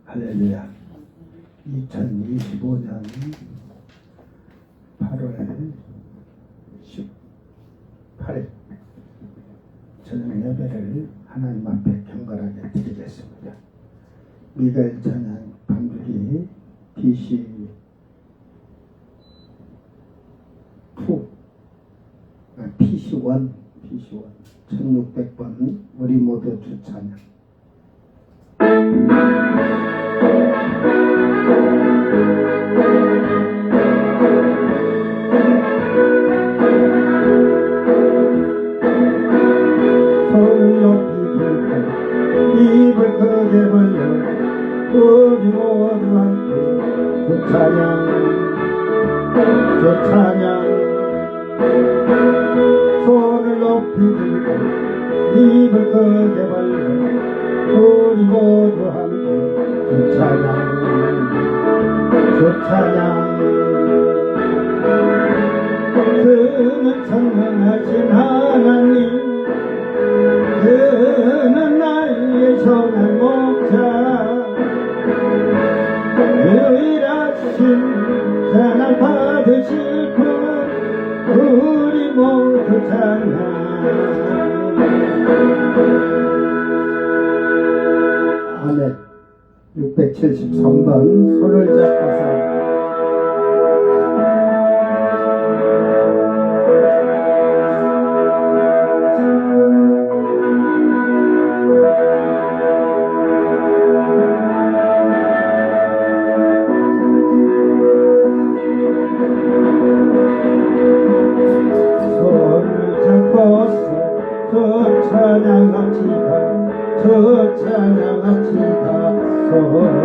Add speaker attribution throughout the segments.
Speaker 1: 할렐루야. 2025년 8월 18일 저녁 예배를 하나님 앞에 경건하게 드리겠습니다. 미가엘 찬양 반주기 BC 1600번 우리 모두 주 찬양. 손을 높이 들고 입을 크게 벌려 우리 모두 함께 주 찬양 주 찬양. 손을 높이 들고 입을 크게 벌려 우리 모두 함께 주 찬양 주 찬양. 그는 전능하신 하나님, 그는 나의 선한 목자, 유일하신 찬양 받으실 분 우리 모두 찬양. 아멘. 673번 손을 잡고서 찬양합시다. 저 찬양합시다. 손을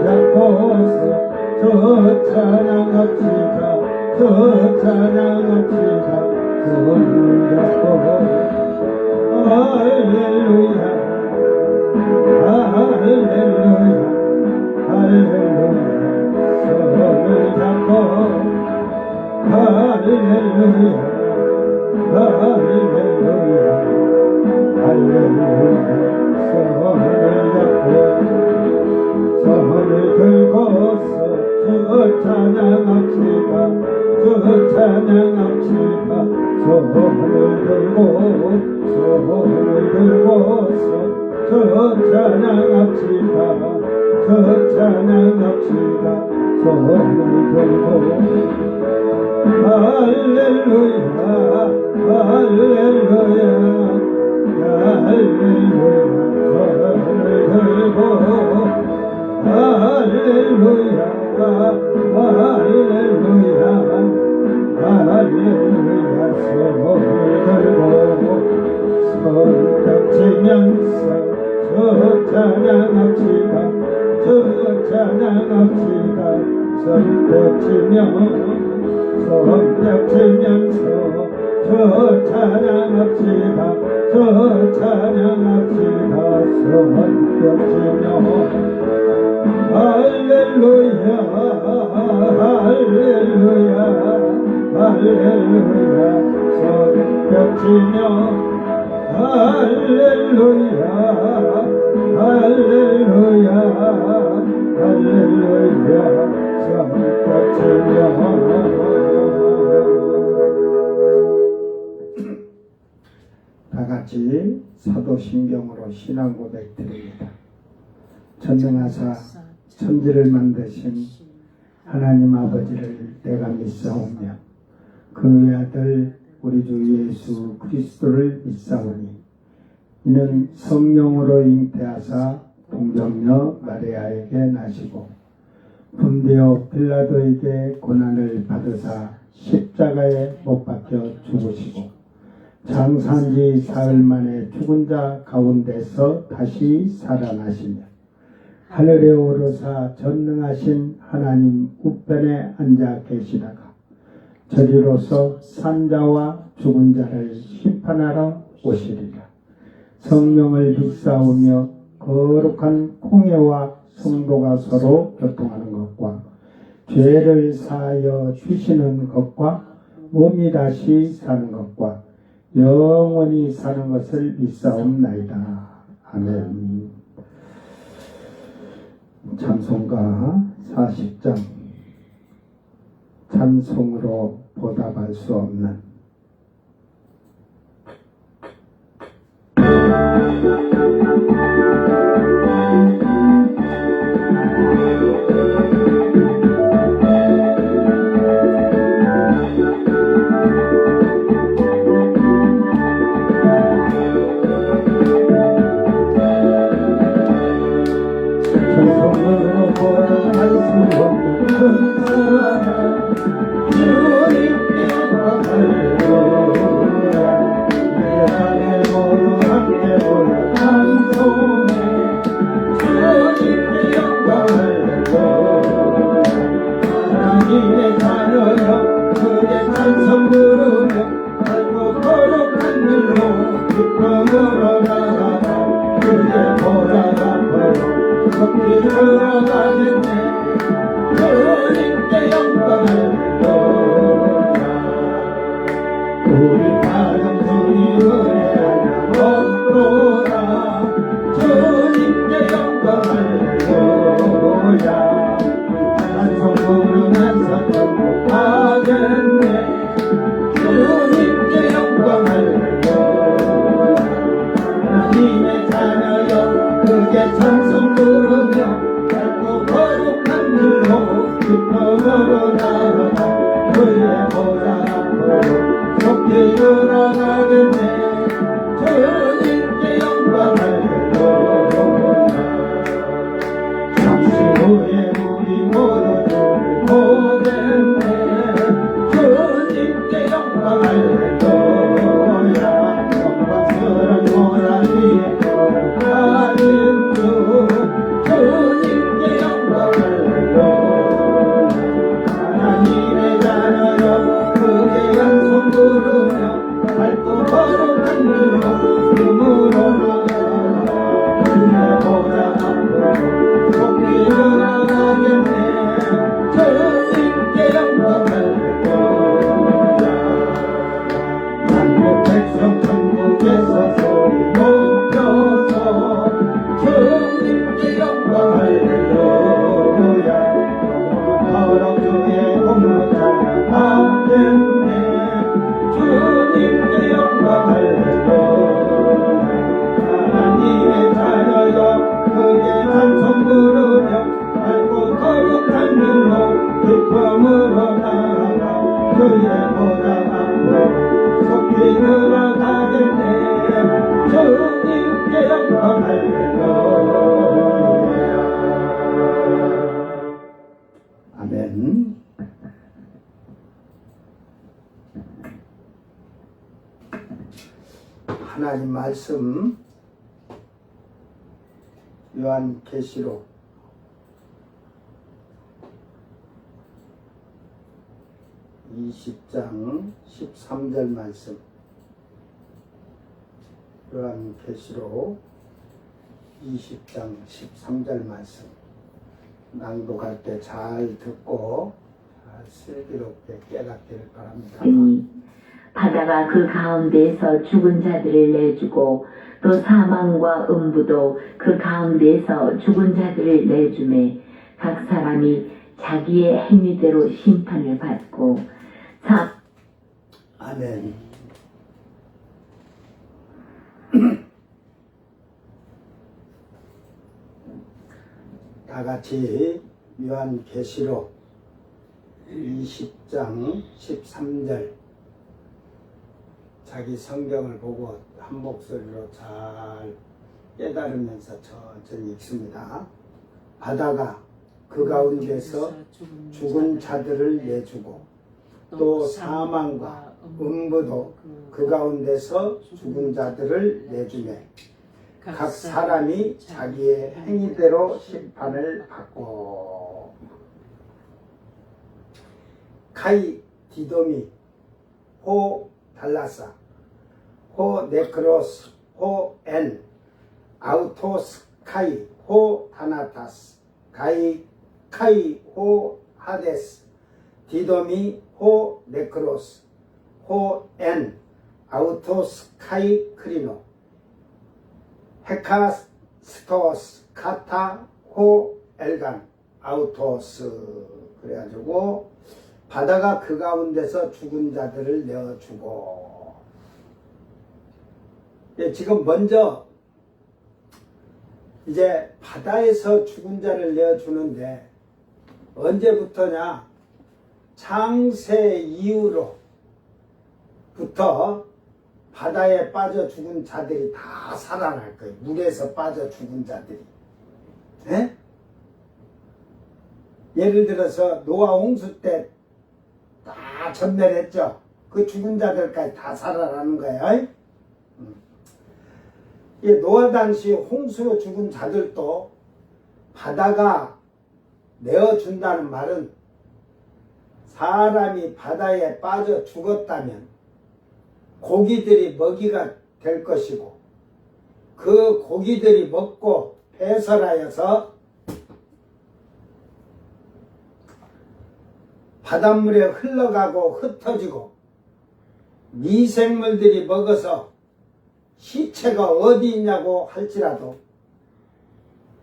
Speaker 1: 잡고서 저 찬양합시다. 저 찬양합시다. 손을 잡고 할렐루야 할렐루야 할렐루야. 손을 잡고 할렐루야 할렐루야 할렐루야. 손을 들고서 저 찬양합시다. 저 찬양합시다. 손을 들고서 저 찬양합시다. 저 찬양합시다. 손을 들고 할렐루야 할렐루야 할렐루야. 손을 들고 할렐루야 할렐루야 할렐루야. 손을 들고 손뼉 치면서 저 찬양합시다. 저 찬양합시다. 손뼉 치면서 저 찬양합시다. 저 찬양합시다. 손뼉 치며 할렐루야 할렐루야 할렐루야. 손뼉 치며 할렐루야 할렐루야 할렐루야. 손뼉 치며 다같이 사도신경으로 신앙 고백 드립니다. 전능하사 천지를 만드신 하나님 아버지를 내가 믿사오며 그의 아들 우리 주 예수 그리스도를 믿사오니 이는 성령으로 잉태하사 동정녀 마리아에게 나시고 분되어 빌라도에게 고난을 받으사 십자가에 못 박혀 죽으시고 장사한지 사흘 만에 죽은 자 가운데서 다시 살아나시며 하늘에 오르사 전능하신 하나님 우편에 앉아 계시다가 저리로서 산자와 죽은 자를 심판하러 오시리라. 성령을 믿사오며 거룩한 공예와 성도가 서로 교통하는 것과 죄를 사하여 주시는 것과 몸이 다시 사는 것과 영원히 사는 것을 믿사옵나이다. 아멘. 찬송가 40장 찬송으로 보답할 수 없는 찬송으로 보답할 수 없는 큰 사랑 주님께 영광 할렐루야 내 안에 모두 함께 모여 찬송해 주님께 영광 할렐루야 하나님의 자녀여 그의 찬송 부르며 밝고 거룩한 길로 기쁨으로 나아가 그의 보좌 앞으로 속히 들어가겠네 주님께 영광 할렐루야 우리 가정 주님 은혜하며 먹도다 주님께 영광 할렐루야 찬송 부르면서 전복하겠네 주님께 영광 할렐루야 하나님의 자녀여 그게 찬송 부르며 밝고 거룩한 길로 기쁨으로 나아가 그의 보좌 앞으로 속히 들어가겠네 주님께 영광 할렐루야 잠시 후에 우리 모두 주를 보겠네 주님께 영광 할렐루야 영광스러운 보좌 위에 거룩하신 주 주님께 영광 할렐루야 하나님의 자녀여 그의 찬송 부르며 밝고 거룩한 길로 힘으로 나아가 그의 보좌 앞으로 속히 들어가겠네 주님께 영광 할렐루야 만국 백성 천국에서 소리 높여서 주님께 영광 할렐루야 영원토록 주의 공로 찬양하겠네 주님께 영광 할렐루야 하나님의 자녀여 그의 찬송 부르며 밝고 거룩한 길로 기쁨으로 나아가 그의 보좌 앞으로 속히 들어가겠네 주님께 영광 할렐루야 아멘. 하나님 말씀 요한계시록 20장 13절 말씀 요한계시록 20장 13절 말씀 낭독할 때 잘 듣고 잘 슬기롭게 깨닫기를 바랍니다.
Speaker 2: 바다가 그 가운데에서 죽은 자들을 내주고 또 사망과 음부도 그 가운데에서 죽은 자들을 내주매 각 사람이 자기의 행위대로 심판을 받고
Speaker 1: 아멘. 다 같이 요한계시록 20장 13절 자기 성경을 보고 한 목소리로 잘 깨달으면서 천천히 읽습니다. 바다가 그 가운데서 죽은 자들을 내주고 또 사망과 음부도 그 가운데서 죽은 자들을 내주매 각 사람이 자기의 행위대로 심판을 받고 카이 디도미 호 달라사 호 네크로스 호 엔 아우토스 카이 호 타나타스 카이 호 하데스 디도미 호 네크로스 호 엔 아우토스 카이 크리노 헤카스토스 카타 호 엘간
Speaker 3: 아우토스 그래가지고 바다가 그 가운데서 죽은 자들을 내어주고. 예, 지금 먼저 이제 바다에서 죽은 자를 내어주는데 언제부터냐? 창세 이후로부터 바다에 빠져 죽은 자들이 다 살아날 거예요. 물에서 빠져 죽은 자들이. 예? 예를 들어서 노아 홍수 때 다 전멸했죠. 그 죽은 자들까지 다 살아나는 거예요. 노아 당시 홍수로 죽은 자들도 바다가 내어준다는 말은 사람이 바다에 빠져 죽었다면 고기들이 먹이가 될 것이고 그 고기들이 먹고 배설하여서 바닷물에 흘러가고 흩어지고 미생물들이 먹어서 시체가 어디 있냐고 할지라도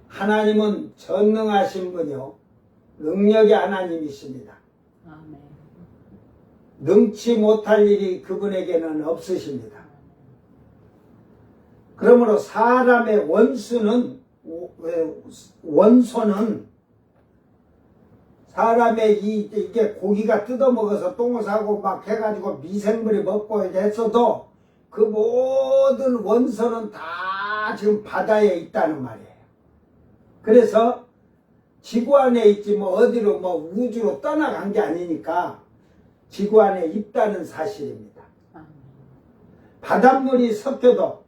Speaker 3: 하나님은 전능하신 분이요 능력의 하나님이십니다.
Speaker 4: 아멘.
Speaker 3: 능치 못할 일이 그분에게는 없으십니다. 그러므로 사람의 원소는 사람의 이게 고기가 뜯어먹어서 똥을 싸고 막 해가지고 미생물이 먹고 했어도 그 모든 원소는 다 지금 바다에 있다는 말이에요. 그래서 지구 안에 있지 뭐 어디로 뭐 우주로 떠나간 게 아니니까 지구 안에 있다는 사실입니다. 바닷물이 섞여도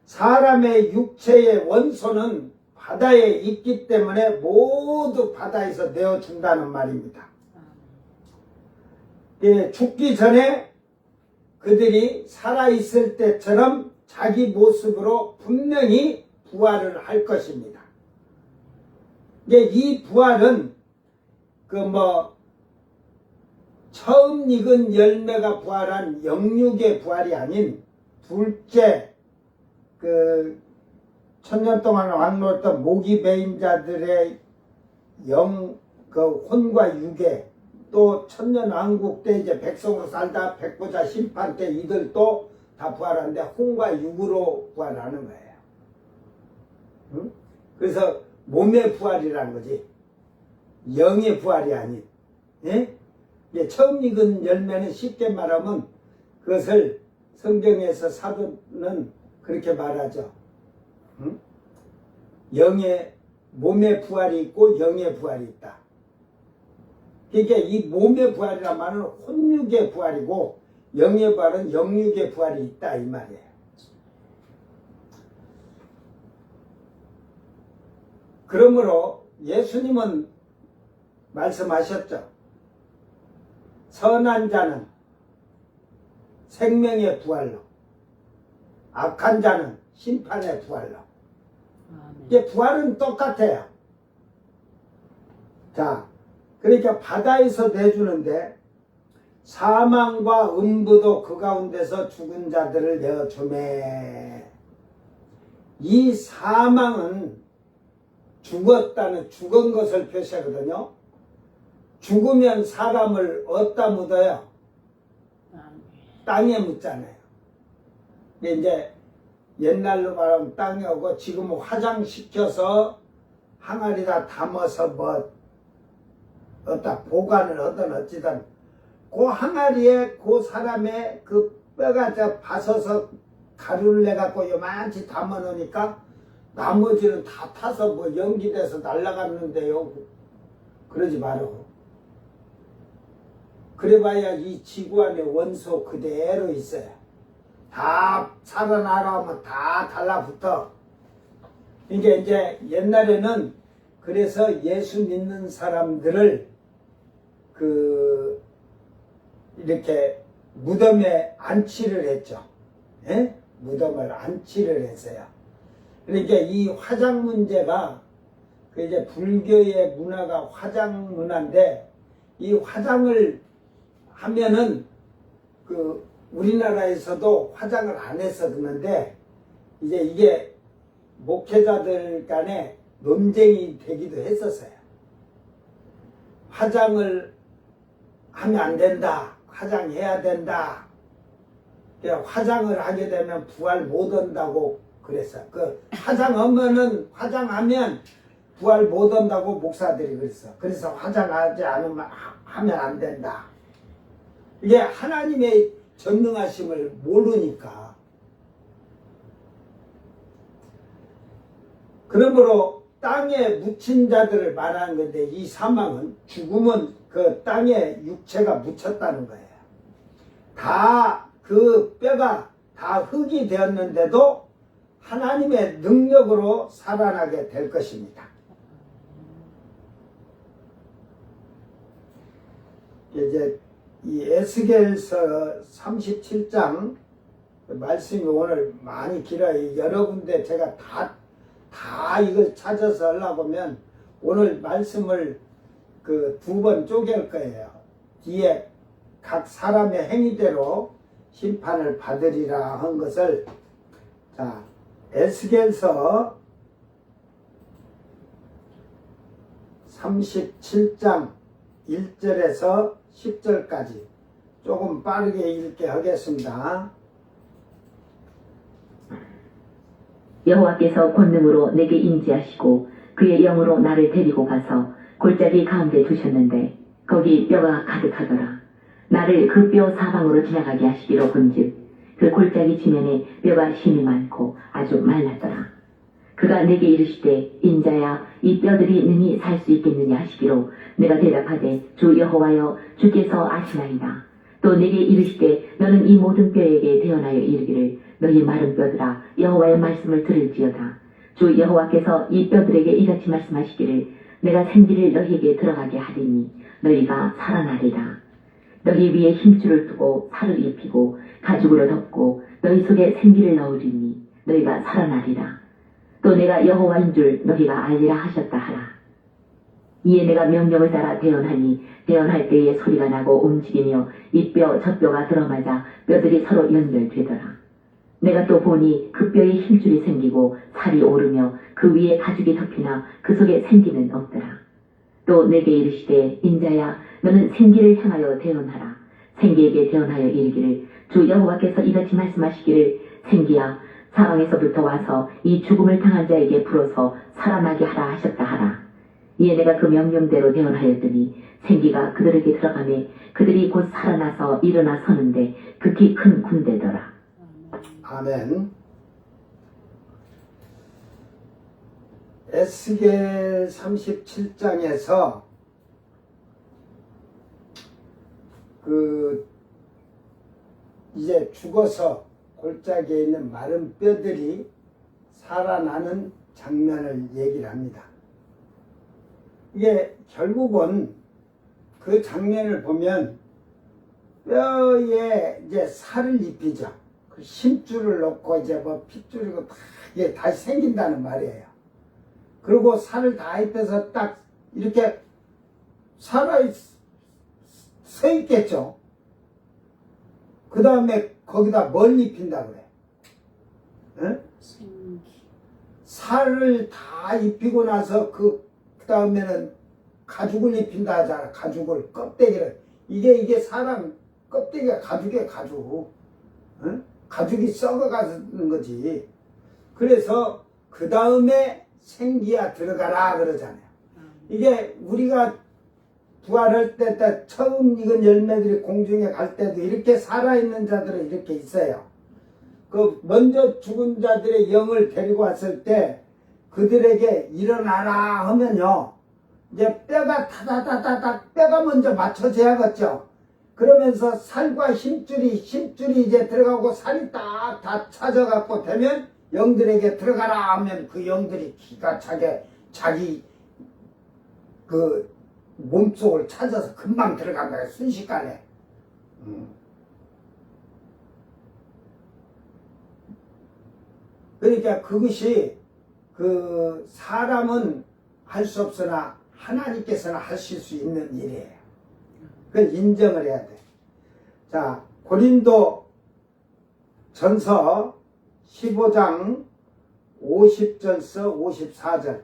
Speaker 3: 사람의 육체의 원소는 바다에 있기 때문에 모두 바다에서 내어준다는 말입니다. 예, 죽기 전에 그들이 살아있을 때처럼 자기 모습으로 분명히 부활을 할 것입니다. 이 부활은 처음 익은 열매가 부활한 영육의 부활이 아닌 둘째 천년 동안 왕노했던 모기 베인 자들의 혼과 육에 또 천년 왕국 때 이제 백성으로 살다 백보자 심판 때 이들도 다 부활하는데 혼과 육으로 부활하는 거예요. 응? 그래서 몸의 부활이라는 거지 영의 부활이 아닌. 예? 처음 익은 열매는 쉽게 말하면 그것을 성경에서 사도는 그렇게 말하죠. 응? 몸의 부활이 있고 영의 부활이 있다. 그러니까 이 몸의 부활이란 말은 혼육의 부활이고 영의 부활은 영육의 부활이 있다 이 말이에요. 그러므로 예수님은 말씀하셨죠. 선한 자는 생명의 부활로 악한 자는 심판의 부활로. 이게 부활은 똑같아요. 자, 그러니까 바다에서 내주는데 사망과 음부도 그 가운데서 죽은 자들을 내어주매. 이 사망은 죽은 것을 표시하거든요. 죽으면 사람을 어디다 묻어요? 땅에 묻잖아요. 이제 옛날로 말하면 땅에 오고 지금은 화장시켜서 항아리다 담아서 어디다 보관을 하든 어찌든 그 항아리에 그 사람의 그 뼈가 벗어서 가루를 내갖고 요만치 담아 놓으니까 나머지는 다 타서 연기돼서 날아갔는데요. 그러지 말고. 그래봐야 이 지구 안에 원소 그대로 있어요. 다 살아나가면 다 달라붙어. 이게 이제 옛날에는 그래서 예수 믿는 사람들을 이렇게 무덤에 안치를 했죠. 예? 무덤을 안치를 했어요. 그러니까 이 화장 문제가 이제 불교의 문화가 화장 문화인데 이 화장을 하면은 우리나라에서도 화장을 안 해서 그러는데 이제 이게 목회자들 간에 논쟁이 되기도 했었어요. 화장을 하면 안 된다. 화장해야 된다. 화장을 하게 되면 부활 못 온다고 그랬어요. 그 화장하면 부활 못 온다고 목사들이 그랬어. 그래서 화장하지 않으면 하면 안 된다. 이게 하나님의 전능하심을 모르니까. 그러므로 땅에 묻힌 자들을 말하는 건데, 이 사망은, 죽음은 그 땅에 육체가 묻혔다는 거예요. 다 그 뼈가 다 흙이 되었는데도 하나님의 능력으로 살아나게 될 것입니다. 이제 이 에스겔서 37장 말씀이 오늘 많이 길어요. 여러 군데 제가 다 이걸 찾아서 하려고 하면 오늘 말씀을 그 2번 쪼갤 거예요. 뒤에 각 사람의 행위대로 심판을 받으리라 한 것을, 자, 에스겔서 37장 1절에서 10절까지 조금 빠르게 읽게 하겠습니다.
Speaker 2: 여호와께서 권능으로 내게 임재하시고 그의 영으로 나를 데리고 가서 골짜기 가운데 두셨는데 거기 뼈가 가득하더라. 나를 그 뼈 사방으로 지나가게 하시기로 본즉 그 골짜기 지면에 뼈가 심이 많고 아주 말랐더라. 그가 내게 이르시되 인자야 이 뼈들이 능히 살 수 있겠느냐 하시기로 내가 대답하되 주 여호와여 주께서 아시나이다. 또 내게 이르시되 너는 이 모든 뼈에게 대언하여 이르기를 너희 마른 뼈들아 여호와의 말씀을 들을지어다. 주 여호와께서 이 뼈들에게 이같이 말씀하시기를 내가 생기를 너희에게 들어가게 하리니 너희가 살아나리라. 너희 위에 힘줄을 두고 살을 입히고 가죽으로 덮고 너희 속에 생기를 넣으리니 너희가 살아나리라. 또 내가 여호와인 줄 너희가 알리라 하셨다 하라. 이에 내가 명령을 따라 대언하니 대언할 때에 소리가 나고 움직이며 이 뼈 저 뼈가 들어맞아 뼈들이 서로 연결되더라. 내가 또 보니 그 뼈에 힘줄이 생기고 살이 오르며 그 위에 가죽이 덮이나 그 속에 생기는 없더라. 또 내게 이르시되 인자야 너는 생기를 향하여 대언하라. 생기에게 대언하여 이르기를 주 여호와께서 이같이 말씀하시기를 생기야 사방에서부터 와서 이 죽음을 당한 자에게 불어서 살아나게 하라 하셨다 하라. 이에 내가 그 명령대로 대언하였더니 생기가 그들에게 들어가매 그들이 곧 살아나서 일어나 서는데 극히 큰 군대더라.
Speaker 3: 아멘. 에스겔 37장에서 이제 죽어서 골짜기에 있는 마른 뼈들이 살아나는 장면을 얘기를 합니다. 이게 결국은 그 장면을 보면 뼈에 이제 살을 입히죠. 그 힘줄을 넣고 이제 뭐 핏줄이고 다 이게 다시 생긴다는 말이에요. 그리고 살을 다 입혀서 딱 이렇게 서 있겠죠. 그 다음에 거기다 뭘 입힌다 그래? 응? 살을 다 입히고 나서 그 다음에는 가죽을 입힌다 하잖아. 가죽을, 껍데기를. 이게 사람 껍데기가 가죽이야, 가죽. 응? 가죽이 썩어가는 거지. 그래서 그 다음에 생기야 들어가라 그러잖아요. 이게 우리가 부활할 때 처음 익은 열매들이 공중에 갈 때도 이렇게 살아있는 자들은 이렇게 있어요. 그 먼저 죽은 자들의 영을 데리고 왔을 때 그들에게 일어나라 하면요, 이제 뼈가 타다다다닥 뼈가 먼저 맞춰져야겠죠. 그러면서 살과 힘줄이 이제 들어가고 살이 딱 다 찾아갖고 되면 영들에게 들어가라 하면 그 영들이 기가 차게 자기 그 몸속을 찾아서 금방 들어간 거예요. 순식간에. 그러니까 그것이 그 사람은 할 수 없으나 하나님께서는 하실 수 있는 일이에요. 그걸 인정을 해야 돼. 자, 고린도 전서 15장 50절서 54절.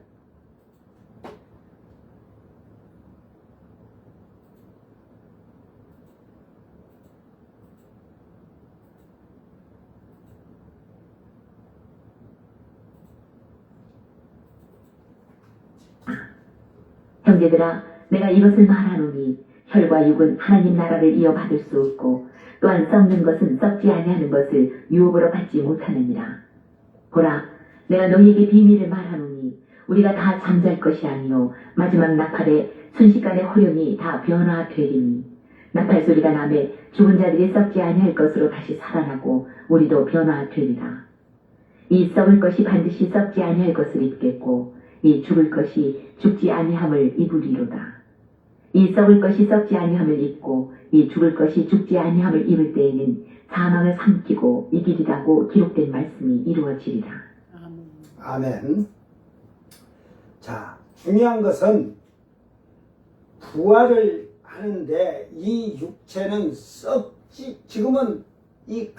Speaker 2: 형제들아, 내가 이것을 말하노니 혈과 육은 하나님 나라를 이어받을 수 없고 또한 썩는 것은 썩지 아니하는 것을 유업으로 받지 못하느니라. 보라, 내가 너희에게 비밀을 말하노니 우리가 다 잠잘 것이 아니요 마지막 나팔에 순식간에 호련히 다 변화되리니 나팔 소리가 나매 죽은 자들이 썩지 아니할 것으로 다시 살아나고 우리도 변화되리라. 이 썩을 것이 반드시 썩지 아니할 것을 입겠고 이 죽을 것이 죽지 아니함을 입으리로다. 이 썩을 것이 썩지 아니함을 입고 이 죽을 것이 죽지 아니함을 입을 때에는 사망을 삼키고 이기리라고 기록된 말씀이 이루어지리라.
Speaker 3: 아멘. 자, 중요한 것은 부활을 하는데 이 육체는 썩지, 지금은 이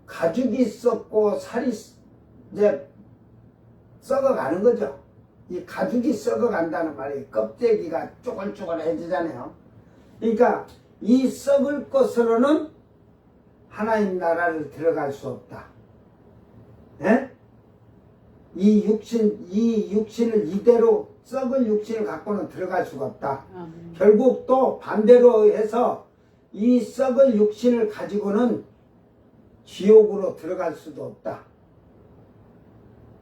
Speaker 3: 가죽이 썩고 살이 이제 썩어가는 거죠. 이 가죽이 썩어간다는 말이 껍데기가 쪼글쪼글해지잖아요. 그러니까 이 썩을 것으로는 하나님 나라를 들어갈 수 없다. 예? 이 육신을 이대로 썩을 육신을 갖고는 들어갈 수가 없다. 결국 또 반대로 해서 이 썩을 육신을 가지고는 지옥으로 들어갈 수도 없다.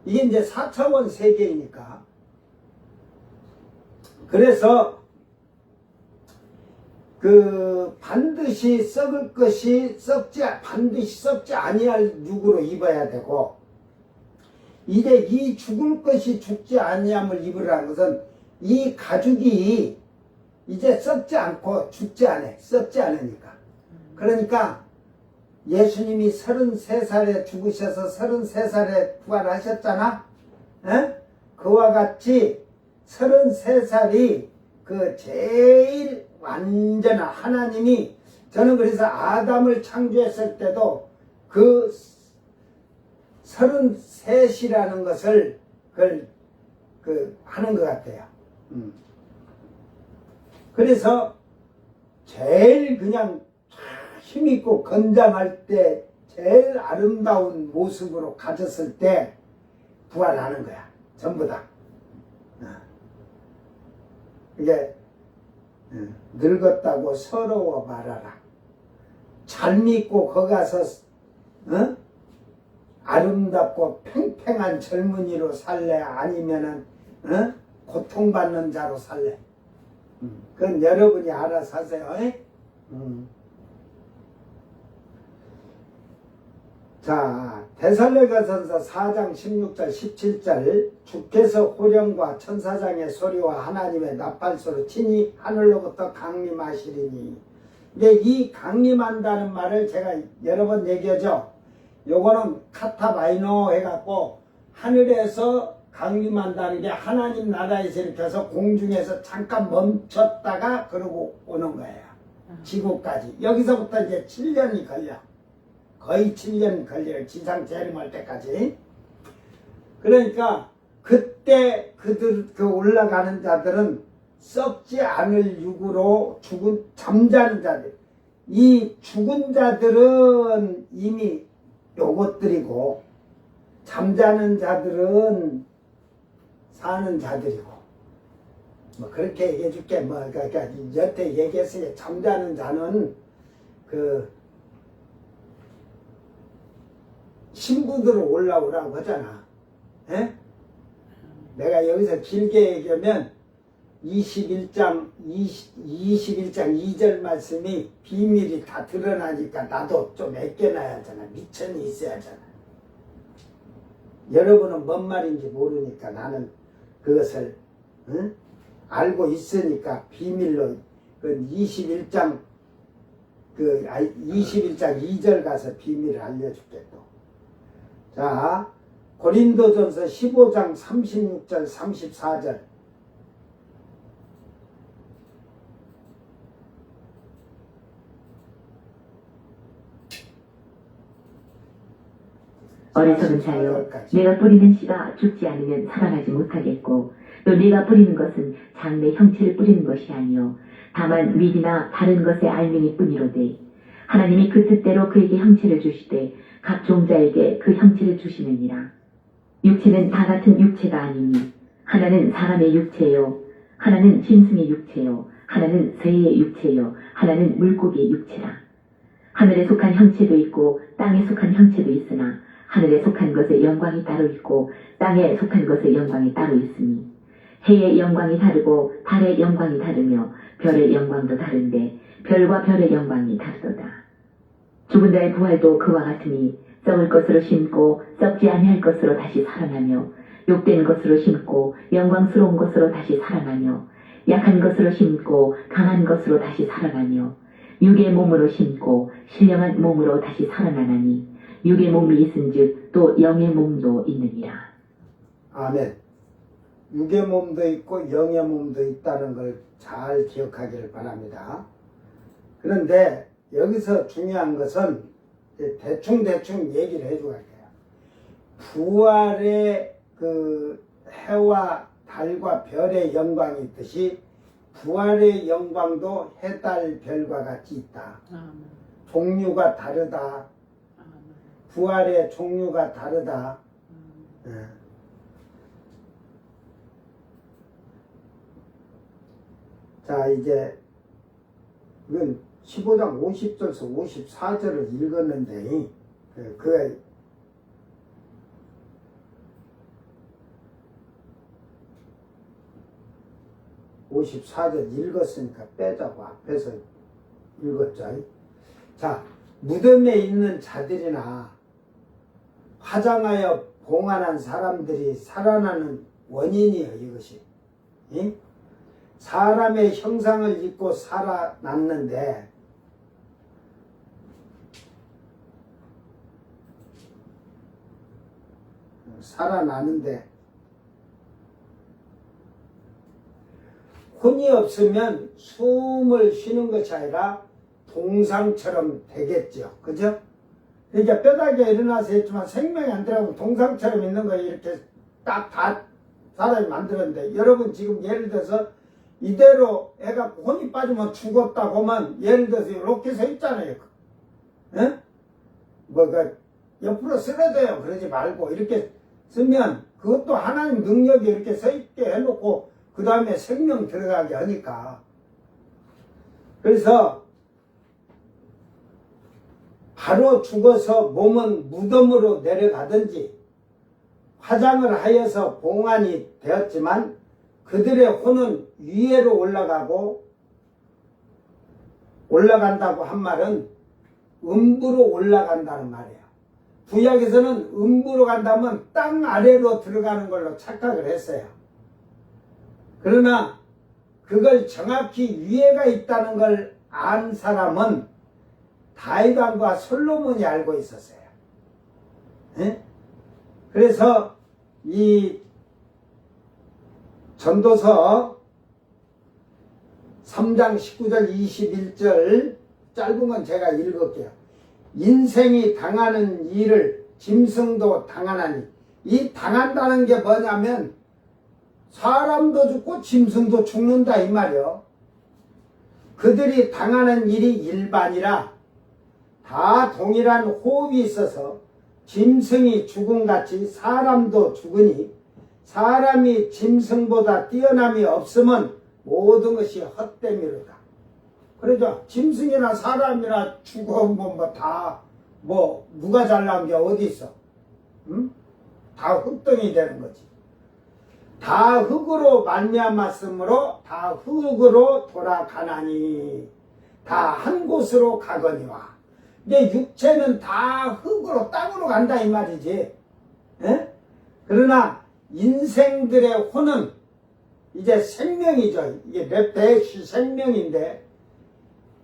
Speaker 3: 이게 이제 4차원 세계이니까. 그래서 반드시 썩을 것이 반드시 썩지 아니할 육으로 입어야 되고, 이제 이 죽을 것이 죽지 아니함을 입으라는 것은 이 가죽이 이제 썩지 않고 죽지 않아. 썩지 않으니까. 그러니까 예수님이 33살에 죽으셔서 33살에 부활하셨잖아. 에? 그와 같이 33살이 그 제일 완전한 하나님이, 저는 그래서 아담을 창조했을 때도 그 33이라는 것을 하는 것 같아요. 그래서 제일 그냥 힘있고 건장할 때 제일 아름다운 모습으로 가졌을 때 부활하는 거야. 전부 다. 이게 늙었다고 서러워 말아라. 잘 믿고 거기 가서 아름답고 팽팽한 젊은이로 살래? 아니면은 고통받는 자로 살래? 그건 여러분이 알아서 하세요. 자, 데살로니가전서 4장 16절 17절, 주께서 호령과 천사장의 소리와 하나님의 나팔소로 친히 하늘로부터 강림하시리니. 근데 이 강림한다는 말을 제가 여러 번 얘기하죠. 요거는 카타바이노 해갖고 하늘에서 강림한다는 게 하나님 나라에서 이렇게 해서 공중에서 잠깐 멈췄다가 그러고 오는 거예요. 지구까지. 여기서부터 이제 7년이 걸려. 거의 7년 걸려요. 지상 재림할 때까지. 그러니까 그때 그 올라가는 자들은 썩지 않을 육으로 잠자는 자들. 이 죽은 자들은 이미 요것들이고, 잠자는 자들은 사는 자들이고. 뭐 그렇게 얘기해 줄게. 그러니까 여태 얘기했으니 잠자는 자는 신부들을 올라오라고 하잖아. 에? 내가 여기서 길게 얘기하면 21장 2절 말씀이 비밀이 다 드러나니까 나도 좀 애껴놔야 하잖아. 미천이 있어야 하잖아. 여러분은 뭔 말인지 모르니까 나는 그것을 알고 있으니까 비밀로 21장 2절 가서 비밀을 알려줄게 또. 자, 고린도전서 15장 36절 34절.
Speaker 2: 어리석은 자여, 내가 뿌리는 씨가 죽지 않으면 살아나지 못하겠고, 또 네가 뿌리는 것은 장래 형체를 뿌리는 것이 아니요 다만 밀이나 다른 것의 알맹이 뿐이로되, 하나님이 그 뜻대로 그에게 형체를 주시되 각 종자에게 그 형체를 주시느니라. 육체는 다 같은 육체가 아니니 하나는 사람의 육체요 하나는 짐승의 육체요, 하나는 새의 육체요, 하나는 물고기의 육체라. 하늘에 속한 형체도 있고 땅에 속한 형체도 있으나 하늘에 속한 것의 영광이 따로 있고 땅에 속한 것의 영광이 따로 있으니 해의 영광이 다르고 달의 영광이 다르며 별의 영광도 다른데 별과 별의 영광이 다르도다. 죽은 자의 부활도 그와 같으니 썩을 것으로 심고 썩지 아니할 것으로 다시 살아나며 욕되는 것으로 심고 영광스러운 것으로 다시 살아나며 약한 것으로 심고 강한 것으로 다시 살아나며 육의 몸으로 심고 신령한 몸으로 다시 살아나나니 육의 몸이 있은즉 또 영의 몸도 있느니라.
Speaker 3: 아멘. 육의 몸도 있고 영의 몸도 있다는 걸 잘 기억하기를 바랍니다. 그런데 여기서 중요한 것은 대충 얘기를 해주고 할게요. 부활의 그 해와 달과 별의 영광이 있듯이 부활의 영광도 해, 달, 별과 같이 있다. 종류가 다르다. 부활의 종류가 다르다. 자, 이제 이건 15장 50절에서 54절을 읽었는데 그 54절 읽었으니까 빼자고 앞에서 읽었죠. 자, 무덤에 있는 자들이나 화장하여 봉안한 사람들이 살아나는 원인이에요, 이것이. 응? 사람의 형상을 입고 살아났는데 혼이 없으면 숨을 쉬는 것이 아니라 동상처럼 되겠죠. 그죠? 그러니까 뼈다귀가 일어나서 했지만 생명이 안 들어가면 동상처럼 있는 거 이렇게 딱 다 사람이 만들었는데 여러분 지금 예를 들어서 이대로 애가 혼이 빠지면 죽었다고 하면 예를 들어서 이렇게 서 있잖아요. 예? 옆으로 쓰러져요. 그러지 말고 이렇게 쓰면 그것도 하나님 능력이 이렇게 서 있게 해놓고 그 다음에 생명 들어가게 하니까. 그래서 바로 죽어서 몸은 무덤으로 내려가든지 화장을 하여서 봉안이 되었지만 그들의 혼은 위에로 올라간다고 한 말은 음부로 올라간다는 말이에요. 구약에서는 음부로 간다면 땅 아래로 들어가는 걸로 착각을 했어요. 그러나 그걸 정확히 위에가 있다는 걸 안 사람은 다윗 왕과 솔로몬이 알고 있었어요. 네? 그래서 이 전도서 3장 19절 21절 짧은 건 제가 읽을게요. 인생이 당하는 일을 짐승도 당하나니, 이 당한다는 게 뭐냐면 사람도 죽고 짐승도 죽는다 이 말이요. 그들이 당하는 일이 일반이라 다 동일한 호흡이 있어서 짐승이 죽음같이 사람도 죽으니 사람이 짐승보다 뛰어남이 없으면 모든 것이 헛됨이로다. 그러죠. 짐승이나 사람이나 죽으면 누가 잘난 게 어디 있어? 응? 다 흙덩이 되는 거지. 다 흙으로 말미암았으므로 다 흙으로 돌아가나니 다 한 곳으로 가거니와. 근데 육체는 다 흙으로 땅으로 간다 이 말이지. 에? 그러나 인생들의 혼은 이제 생명이죠. 이게 몇 대시 생명인데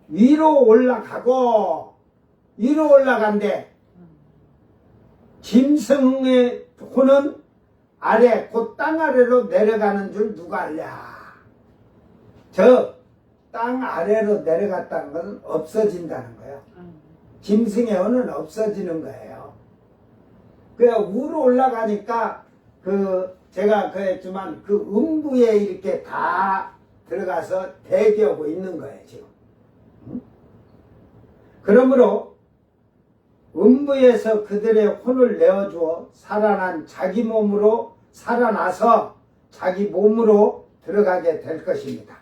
Speaker 3: 위로 올라간대. 짐승의 혼은 아래, 곧 땅 아래로 내려가는 줄 누가 알랴. 저 땅 아래로 내려갔다는 것은 없어진다는 거예요. 짐승의 혼은 없어지는 거예요. 위로 올라가니까 제가 그랬지만 그 음부에 이렇게 다 들어가서 대기하고 있는 거예요, 지금. 그러므로 음부에서 그들의 혼을 내어주어 살아난 자기 몸으로 살아나서 자기 몸으로 들어가게 될 것입니다.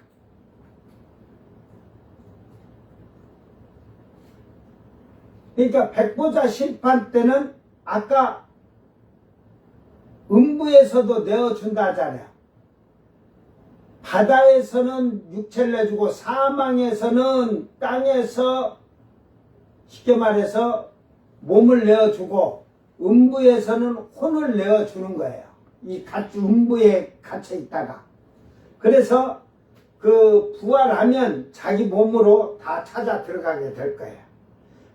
Speaker 3: 그러니까 백보자 심판 때는 아까 음부에서도 내어준다 하잖아요. 바다에서는 육체를 내주고 사망에서는 땅에서 쉽게 말해서 몸을 내어주고 음부에서는 혼을 내어주는 거예요. 이 음부에 갇혀 있다가. 그래서 그 부활하면 자기 몸으로 다 찾아 들어가게 될 거예요.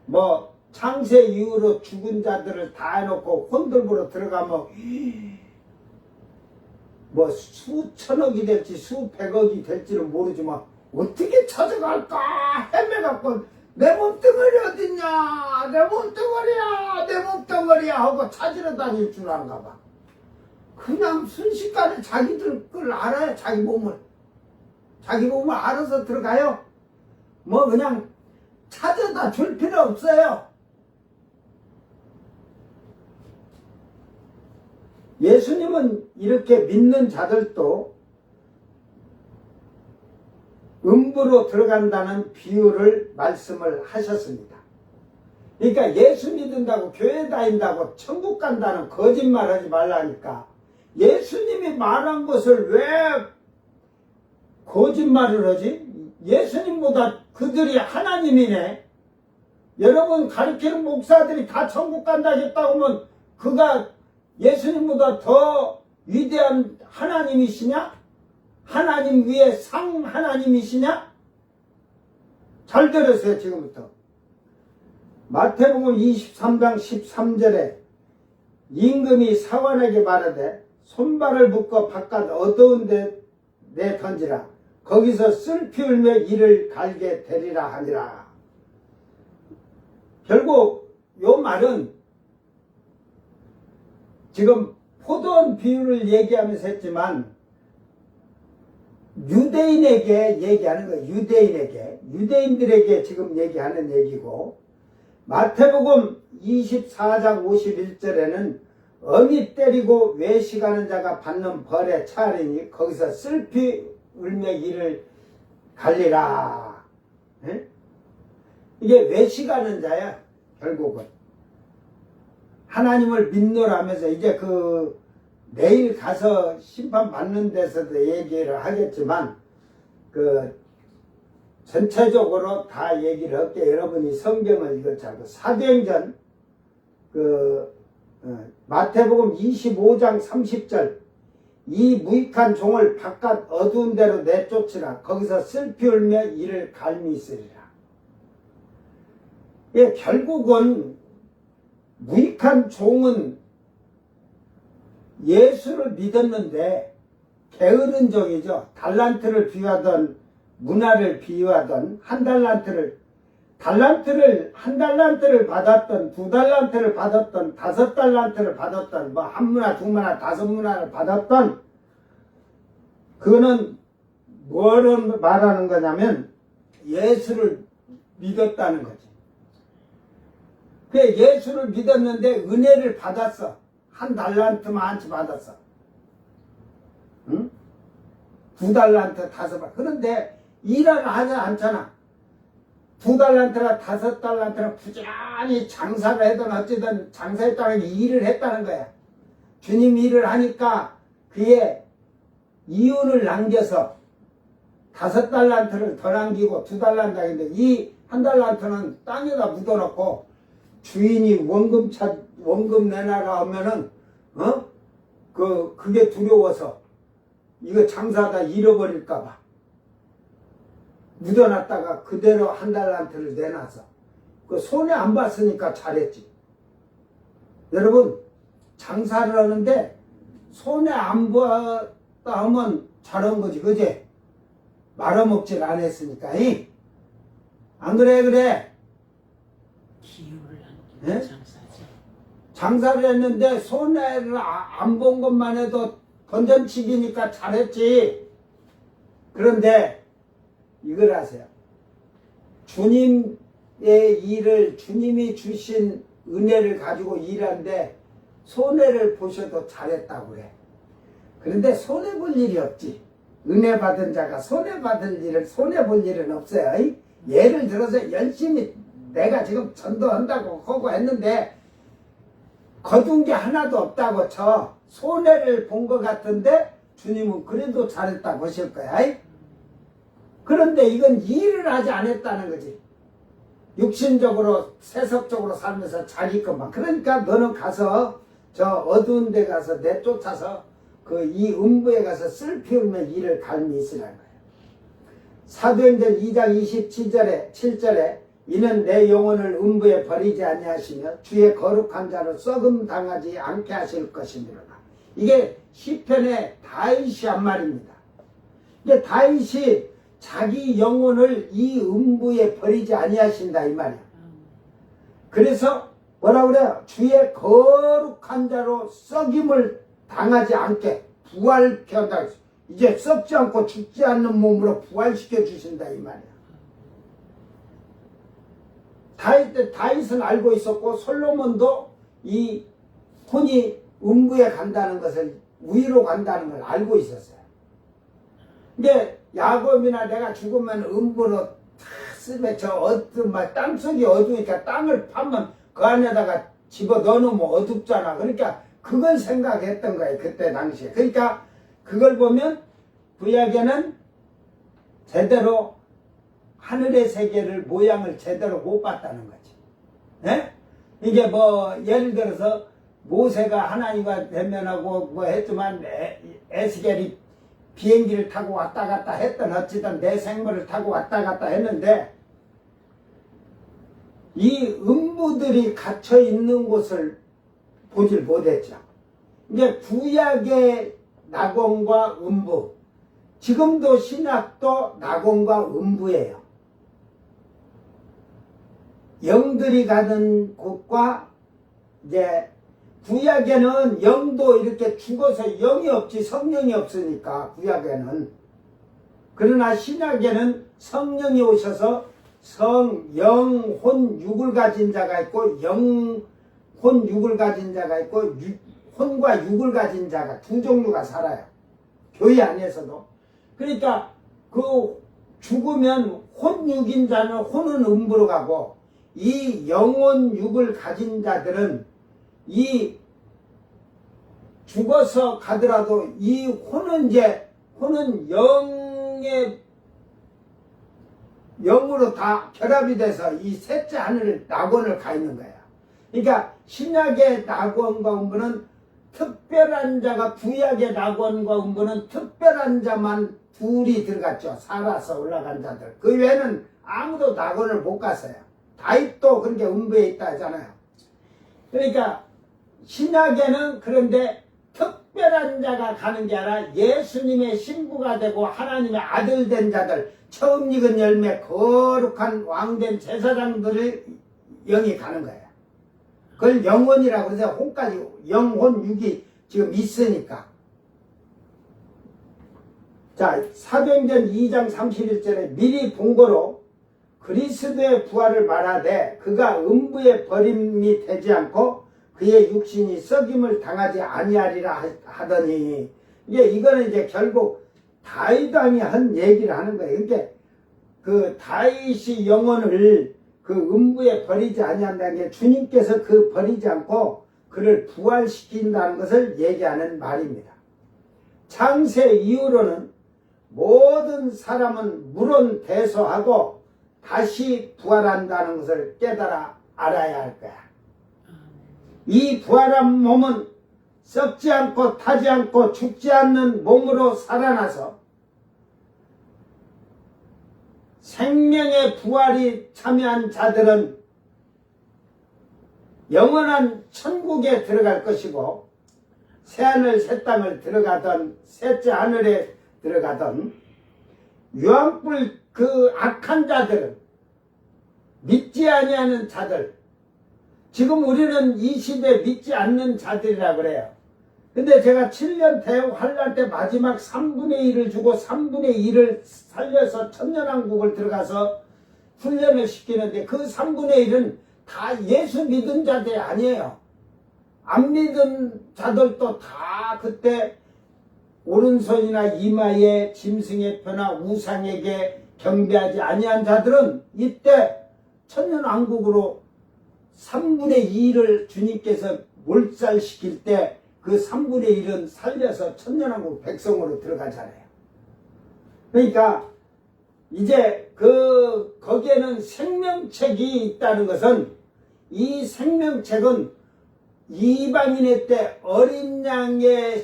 Speaker 3: 뭐 창세 이후로 죽은 자들을 다 해놓고 혼들보로 들어가면 뭐 수천억이 될지 수백억이 될지는 모르지만 어떻게 찾아갈까 헤매갖고 내 몸뚱어리 어딨냐 내 몸뚱어리야 내 몸뚱어리야 하고 찾으러 다닐 줄 아는가 봐. 그냥 순식간에 자기들 걸 알아요. 자기 몸을 알아서 들어가요. 뭐 그냥 찾아다 줄 필요 없어요. 예수님은 이렇게 믿는 자들도 음부로 들어간다는 비유를 말씀을 하셨습니다. 그러니까 예수 믿는다고 교회 다닌다고 천국 간다는 거짓말 하지 말라니까. 예수님이 말한 것을 왜 거짓말을 하지? 예수님보다 그들이 하나님이네. 여러분 가르치는 목사들이 다 천국 간다 했다고 하면 그가 예수님보다 더 위대한 하나님이시냐? 하나님 위에 상 하나님이시냐? 잘 들으세요. 지금부터 마태복음 23장 13절에 임금이 사관에게 말하되 손발을 묶어 바깥 어두운 데 내 던지라. 거기서 슬피 울며 이를 갈게 되리라 하니라. 결국 요 말은 지금 포도원 비유를 얘기하면서 했지만 유대인에게 얘기하는 거예요. 유대인들에게 지금 얘기하는 얘기고, 마태복음 24장 51절에는 어미 때리고 외식하는 자가 받는 벌의 차리니 거기서 슬피 울며 이를 갈리라. 에? 이게 외식하는 자야. 결국은 하나님을 믿노라면서 이제 그 내일 가서 심판 받는 데서도 얘기를 하겠지만 그 전체적으로 다 얘기를 할게. 여러분이 성경을 읽었자고 사도행전 마태복음 25장 30절 이 무익한 종을 바깥 어두운 데로 내쫓으라. 거기서 슬피 울며 이를 갈미 있으리라. 예, 결국은 무익한 종은 예수를 믿었는데 게으른 종이죠. 달란트를 비유하던 문화를 비유하던 한 달란트를 받았던 두 달란트를 받았던 다섯 달란트를 받았던 뭐 한 문화 두 문화 다섯 문화를 받았던 그거는 뭐를 말하는 거냐면 예수를 믿었다는 거지. 그 예수를 믿었는데 은혜를 받았어. 한 달란트만치 받았어. 응? 두 달란트 다섯 달. 그런데 일을 하지 않잖아. 두 달란트나 다섯 달란트나 부지런히 장사를 하든 어찌든 장사했다는 게 일을 했다는 거야. 주님 일을 하니까 그의 이윤을 남겨서 다섯 달란트를 더 남기고 두 달란트인데 이 한 달란트는 땅에다 묻어놓고 주인이 원금 내놔라 하면은 그게 두려워서 이거 장사하다 잃어버릴까봐 묻어놨다가 그대로 한 달란트를 내놔서 그 손해 안 봤으니까 잘했지. 여러분 장사를 하는데 손해 안 봤다 하면 잘한 거지, 그지? 말아먹질 안 했으니까. 안 그래?
Speaker 4: 기울을
Speaker 3: 네?
Speaker 4: 장사지.
Speaker 3: 장사를 했는데 손해를 안 본 것만 해도 건전치기니까 잘했지. 그런데 이걸 아세요. 주님의 일을 주님이 주신 은혜를 가지고 일하는데 손해를 보셔도 잘했다고 그래. 그런데 손해볼 일이 없지. 은혜 받은 자가 손해 받을 일은 손해 볼 일은 없어요. 예를 들어서 열심히 내가 지금 전도한다고 하고 했는데 거둔 게 하나도 없다고 쳐 손해를 본 것 같은데 주님은 그래도 잘했다고 하실 거야. 그런데 이건 일을 하지 않았다는 거지. 육신적으로 세속적으로 살면서 자기 것만. 그러니까 너는 가서 저 어두운 데 가서 내쫓아서 그 이 음부에 가서 쓸 피우면 일을 갈미 있으라는 거예요. 사도행전 2장 27절에 이는 내 영혼을 음부에 버리지 아니하시며 주의 거룩한 자로 썩음 당하지 않게 하실 것이니라. 이게 시편의 다윗이 한 말입니다. 이게 다윗이 자기 영혼을 이 음부에 버리지 아니하신다 이 말이야. 그래서 뭐라 그래요? 주의 거룩한 자로 썩임을 당하지 않게 부활시킨다. 이제 썩지 않고 죽지 않는 몸으로 부활시켜 주신다 이 말이야. 다윗은 알고 있었고 솔로몬도 이 혼이 음부에 간다는 것을 위로 간다는 걸 알고 있었어요. 근데 야곱이나 내가 죽으면 음부로 다 쓰면 막 땅속이 어두우니까 땅을 파면 그 안에다가 집어 넣어놓으면 어둡잖아. 그러니까 그걸 생각했던 거예요. 그때 당시에. 그러니까 그걸 보면 구약에는 제대로 하늘의 세계를 모양을 제대로 못 봤다는 거지. 네? 이게 뭐 예를 들어서 모세가 하나님과 대면하고 뭐 했지만 에스겔이 비행기를 타고 왔다 갔다 했던 어찌든 내 생물을 타고 왔다 갔다 했는데 이 음부들이 갇혀 있는 곳을 보질 못했죠. 이제 구약의 낙원과 음부, 지금도 신약도 낙원과 음부예요. 영들이 가는 곳과 이제 구약에는 영도 이렇게 죽어서 영이 없지 성령이 없으니까 구약에는. 그러나 신약에는 성령이 오셔서 성, 영, 혼, 육을 가진 자가 있고 영, 혼, 육을 가진 자가 있고 혼과 육을 가진 자가 두 종류가 살아요. 교회 안에서도. 그러니까 그 죽으면 혼, 육인 자는 혼은 음부로 가고 이 영혼, 육을 가진 자들은 이 죽어서 가더라도 이 혼은 영으로 다 결합이 돼서 이 셋째 하늘 낙원을 가 있는 거야. 그러니까 신약의 낙원과 음부는 특별한 자가, 구약의 낙원과 음부는 특별한 자만 둘이 들어갔죠. 살아서 올라간 자들. 그 외에는 아무도 낙원을 못 갔어요. 다윗도 그렇게 음부에 있다 하잖아요. 그러니까 신약에는 그런데 특별한 자가 가는 게 아니라 예수님의 신부가 되고 하나님의 아들 된 자들, 처음 익은 열매 거룩한 왕된 제사장들의 영이 가는 거예요. 그걸 영혼이라고 그래서 혼까지 영혼 육이 지금 있으니까. 자, 사도행전 2장 31절에 미리 본 거로 그리스도의 부활을 말하되 그가 음부에 버림이 되지 않고 그의 육신이 썩임을 당하지 아니하리라 하더니, 이거는 이제 결국 다윗 왕이 한 얘기를 하는 거예요. 그러니까 그 다윗이 영혼을 그 음부에 버리지 아니한다는 게 주님께서 그 버리지 않고 그를 부활시킨다는 것을 얘기하는 말입니다. 창세 이후로는 모든 사람은 물론 대소하고 다시 부활한다는 것을 깨달아 알아야 할 거야. 이 부활한 몸은 썩지 않고 타지 않고 죽지 않는 몸으로 살아나서 생명의 부활이 참여한 자들은 영원한 천국에 들어갈 것이고 새하늘 새 땅을 들어가던 셋째 하늘에 들어가던 유황불 그 악한 자들은 믿지 아니하는 자들, 지금 우리는 이 시대에 믿지 않는 자들이라 그래요. 근데 제가 7년 대환란 때 마지막 3분의 1을 주고 3분의 1을 살려서 천년왕국을 들어가서 훈련을 시키는데 그 3분의 1은 다 예수 믿은 자들이 아니에요. 안 믿은 자들도 다 그때 오른손이나 이마에 짐승의 표나 우상에게 경배하지 아니한 자들은 이때 천년왕국으로 3분의 2를 주님께서 몰살시킬 때 그 3분의 1은 살려서 천년왕국 백성으로 들어가잖아요. 그러니까 이제 거기에는 생명책이 있다는 것은 이 생명책은 이방인의 때 어린 양의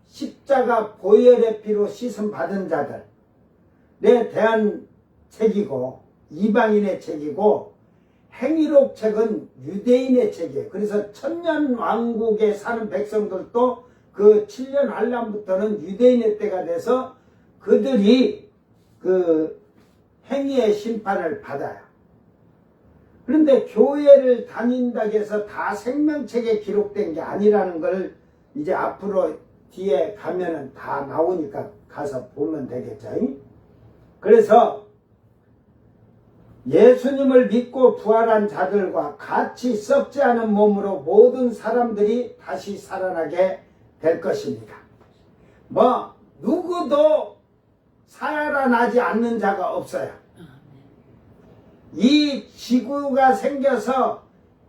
Speaker 3: 십자가 보혈의 피로 씻음 받은 자들에 대한 책이고, 이방인의 책이고, 행위록 책은 유대인의 책이에요. 그래서 천년왕국에 사는 백성들도 그 7년 한란부터는 유대인의 때가 돼서 그들이 그 행위의 심판을 받아요. 그런데 교회를 다닌다고 해서 다 생명책에 기록된 게 아니라는 걸 이제 앞으로 뒤에 가면은 다 나오니까 가서 보면 되겠죠. 그래서 예수님을 믿고 부활한 자들과 같이 썩지 않은 몸으로 모든 사람들이 다시 살아나게 될 것입니다. 누구도 살아나지 않는 자가 없어요. 이 지구가 생겨서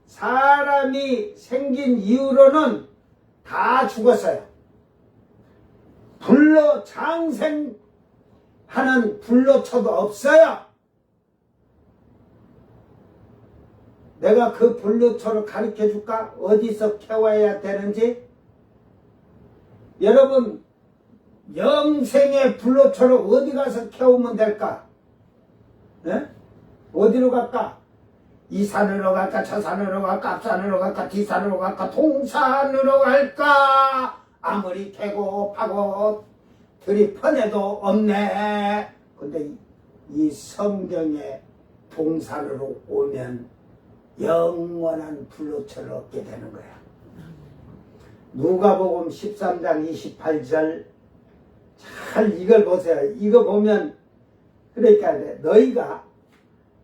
Speaker 3: 사람이 생긴 이후로는 다 죽었어요. 불로 장생하는 불로초도 없어요. 내가 그 불로초를 가르쳐 줄까? 어디서 캐와야 되는지? 여러분, 영생의 불로초를 어디 가서 캐우면 될까? 네? 어디로 갈까? 이 산으로 갈까? 저 산으로 갈까? 앞산으로 갈까? 뒷산으로 갈까? 동산으로 갈까? 아무리 캐고 파고 들이퍼내도 없네. 근데 이 성경의 동산으로 오면 영원한 불로초를 얻게 되는 거야. 누가복음 13장 28절 잘 이걸 보세요. 이거 보면 그러니까 너희가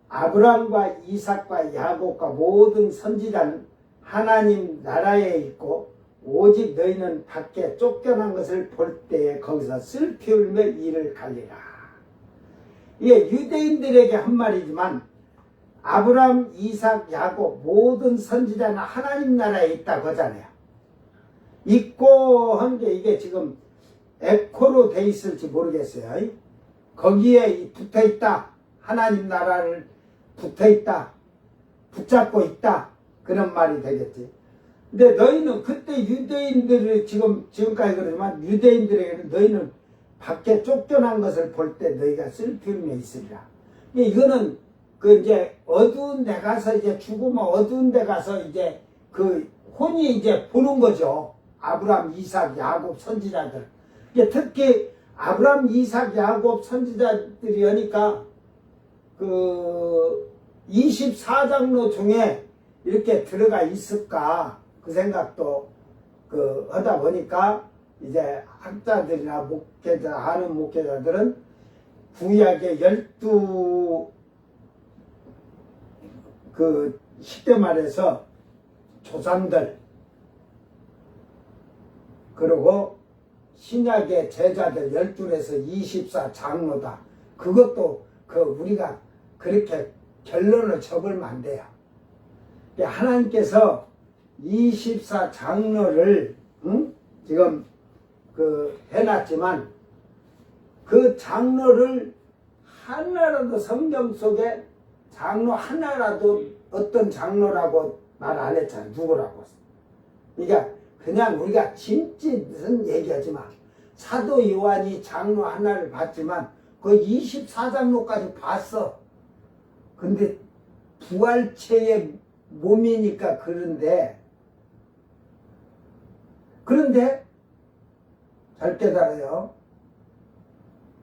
Speaker 3: 아브라함과 이삭과 야곱과 모든 선지자는 하나님 나라에 있고 오직 너희는 밖에 쫓겨난 것을 볼 때에 거기서 슬피 울며 이를 갈리라. 이게 유대인들에게 한 말이지만 아브라함, 이삭, 야곱 모든 선지자는 하나님 나라에 있다고 하잖아요. 있고 한 게 이게 지금 에코로 돼 있을지 모르겠어요. 거기에 붙어 있다. 하나님 나라를 붙어 있다. 붙잡고 있다. 그런 말이 되겠지. 근데 너희는 그때 유대인들이 지금까지 그러지만 유대인들에게는 너희는 밖에 쫓겨난 것을 볼 때 너희가 슬피 울며 있으리라. 이거는 이제 어두운 데 가서 이제 죽으면 어두운 데 가서 이제 그 혼이 이제 보는 거죠. 아브라함, 이삭, 야곱 선지자들. 특히 아브라함, 이삭, 야곱 선지자들이 하니까 그 24장로 중에 이렇게 들어가 있을까 그 생각도 하다 보니까 이제 학자들이나 목회자, 아는 목회자들은 구약의 12 10대 말에서 조상들 그리고 신약의 제자들 12에서 24장로다. 그것도 우리가 그렇게 결론을 접으면 안 돼요. 하나님께서 24장로를 지금 해놨지만 그 장로를 하나라도 성경 속에 장로 하나라도 어떤 장로라고 말 안 했잖아. 누구라고. 그러니까 그냥 우리가 진짓은 얘기하지 마. 사도 요한이 장로 하나를 봤지만 그 24장로까지 봤어. 근데 부활체의 몸이니까 그런데 잘 깨달아요.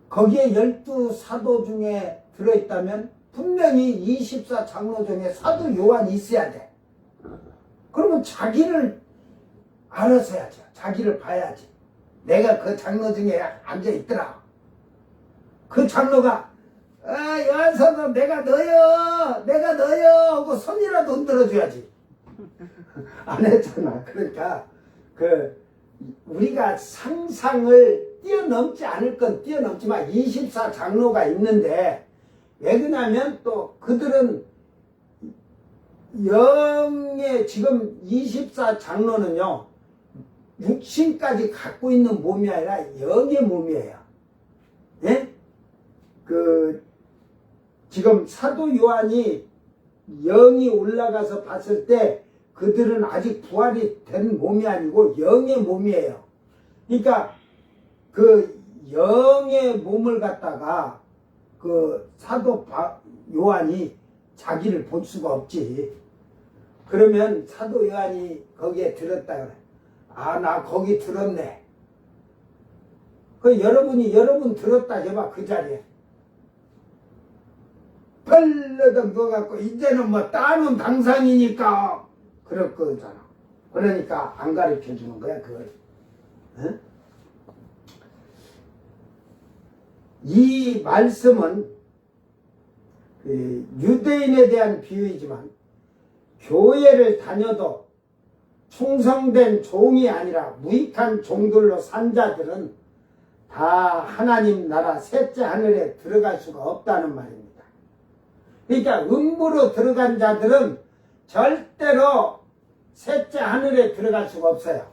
Speaker 3: 거기에 12사도 중에 들어있다면 분명히 24장로 중에 사도 요한이 있어야 돼. 그러면 자기를 알아서 해야죠. 자기를 봐야지. 내가 그 장로 중에 앉아있더라. 그 장로가 요한사도 내가 너요 하고 손이라도 흔들어줘야지. 안 했잖아. 그러니까 우리가 상상을 뛰어넘지 않을 건 뛰어넘지만 24장로가 있는데 왜 그러냐면 또 그들은 영의 지금 24장로는요 육신까지 갖고 있는 몸이 아니라 영의 몸이에요. 예? 지금 사도 요한이 영이 올라가서 봤을 때 그들은 아직 부활이 된 몸이 아니고 영의 몸이에요. 그러니까 그 영의 몸을 갖다가 그 사도 요한이 자기를 볼 수가 없지. 그러면 사도 요한이 거기에 들었다 그래. 아, 나 거기 들었네. 여러분 들었다 해봐, 그 자리에. 펄러덩 누워갖고, 이제는 뭐 따는 당상이니까. 그럴 거잖아. 그러니까 안 가르쳐 주는 거야, 그걸. 어? 이 말씀은 유대인에 대한 비유이지만, 교회를 다녀도 충성된 종이 아니라 무익한 종들로 산 자들은 다 하나님 나라 셋째 하늘에 들어갈 수가 없다는 말입니다. 그러니까 음부로 들어간 자들은 절대로 셋째 하늘에 들어갈 수가 없어요.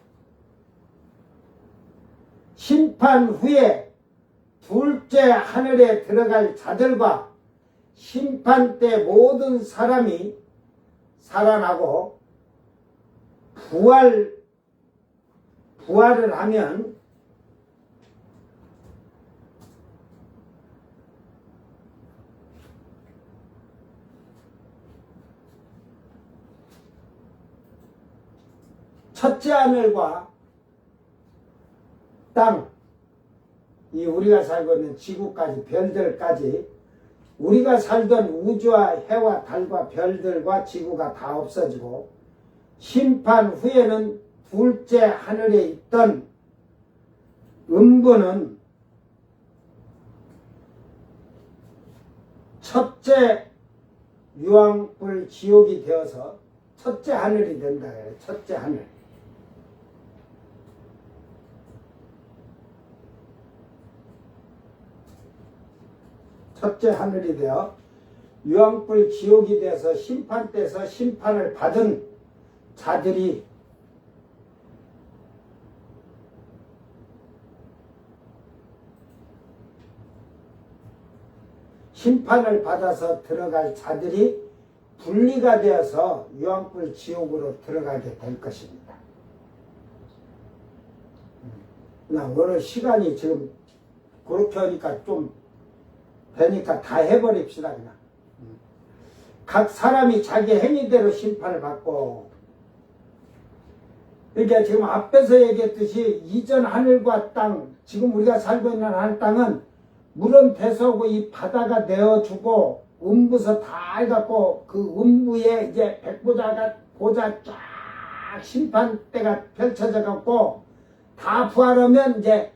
Speaker 3: 심판 후에 둘째 하늘에 들어갈 자들과 심판 때 모든 사람이 살아나고 부활을 하면 첫째 하늘과 땅, 이 우리가 살고 있는 지구까지, 별들까지, 우리가 살던 우주와 해와 달과 별들과 지구가 다 없어지고, 심판 후에는 둘째 하늘에 있던 음부는 첫째 유황불 지옥이 되어서 첫째 하늘이 된다 그래요. 첫째 하늘. 첫째 하늘이 되어 유황불 지옥이 되어서 심판 때에서 심판을 받은 자들이 심판을 받아서 들어갈 자들이 분리가 되어서 유황불 지옥으로 들어가게 될 것입니다. 그냥 오늘 시간이 지금 그렇게 하니까 좀 되니까 다 해버립시다. 그냥 각 사람이 자기 행위대로 심판을 받고, 그러니까 지금 앞에서 얘기했듯이 이전 하늘과 땅, 지금 우리가 살고 있는 하늘 땅은 물은 대서고 이 바다가 내어주고 음부서 다 해갖고 그 음부에 이제 보자 쫙 심판대가 펼쳐져 갖고 다 부활하면 이제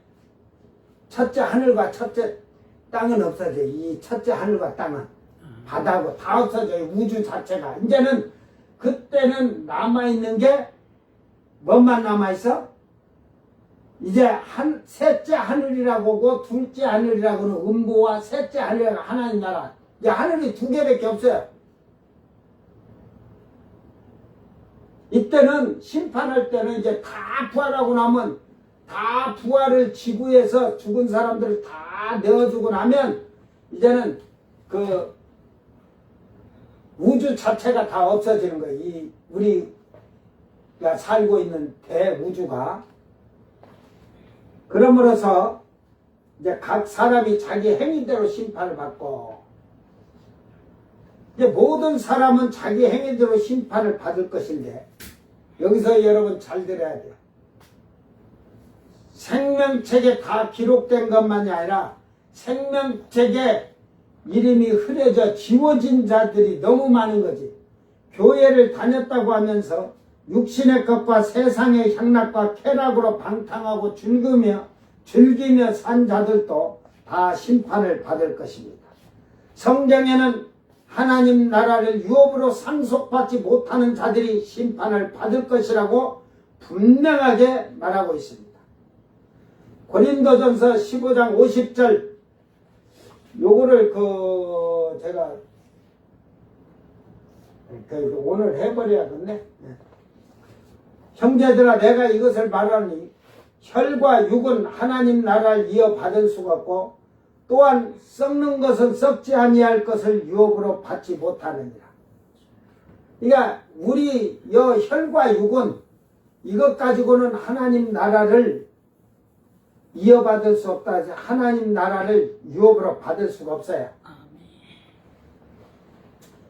Speaker 3: 첫째 하늘과 첫째 땅은 없어져. 이 첫째 하늘과 땅은 바다고 다 없어져요. 우주 자체가. 이제는 그때는 남아있는 게 뭐만 남아있어? 이제 셋째 하늘이라고 하고 둘째 하늘이라고는 음부와 셋째 하늘이라고 하나님 나라. 이제 하늘이 두 개밖에 없어요. 이때는 심판할 때는 이제 다 부활하고 나면 다 부활을 지구에서 죽은 사람들을 다 내어주고 나면 이제는 그 우주 자체가 다 없어지는 거예요. 이 우리가 살고 있는 대우주가. 그러므로서 이제 각 사람이 자기 행위대로 심판을 받고, 이제 모든 사람은 자기 행위대로 심판을 받을 것인데, 여기서 여러분 잘 들어야 돼요. 생명책에 다 기록된 것만이 아니라 생명책에 이름이 흐려져 지워진 자들이 너무 많은 거지. 교회를 다녔다고 하면서 육신의 것과 세상의 향락과 쾌락으로 방탕하고 즐기며 산 자들도 다 심판을 받을 것입니다. 성경에는 하나님 나라를 유업으로 상속받지 못하는 자들이 심판을 받을 것이라고 분명하게 말하고 있습니다. 고린도전서 15장 50절 요거를 제가 오늘 해버려야겠네. 형제들아 내가 이것을 말하니 혈과 육은 하나님 나라를 이어받을 수가 없고 또한 썩는 것은 썩지 아니할 것을 유업으로 받지 못하느니라. 그러니까 우리 혈과 육은 이것 가지고는 하나님 나라를 이어받을 수 없다. 하나님 나라를 유업으로 받을 수가 없어요.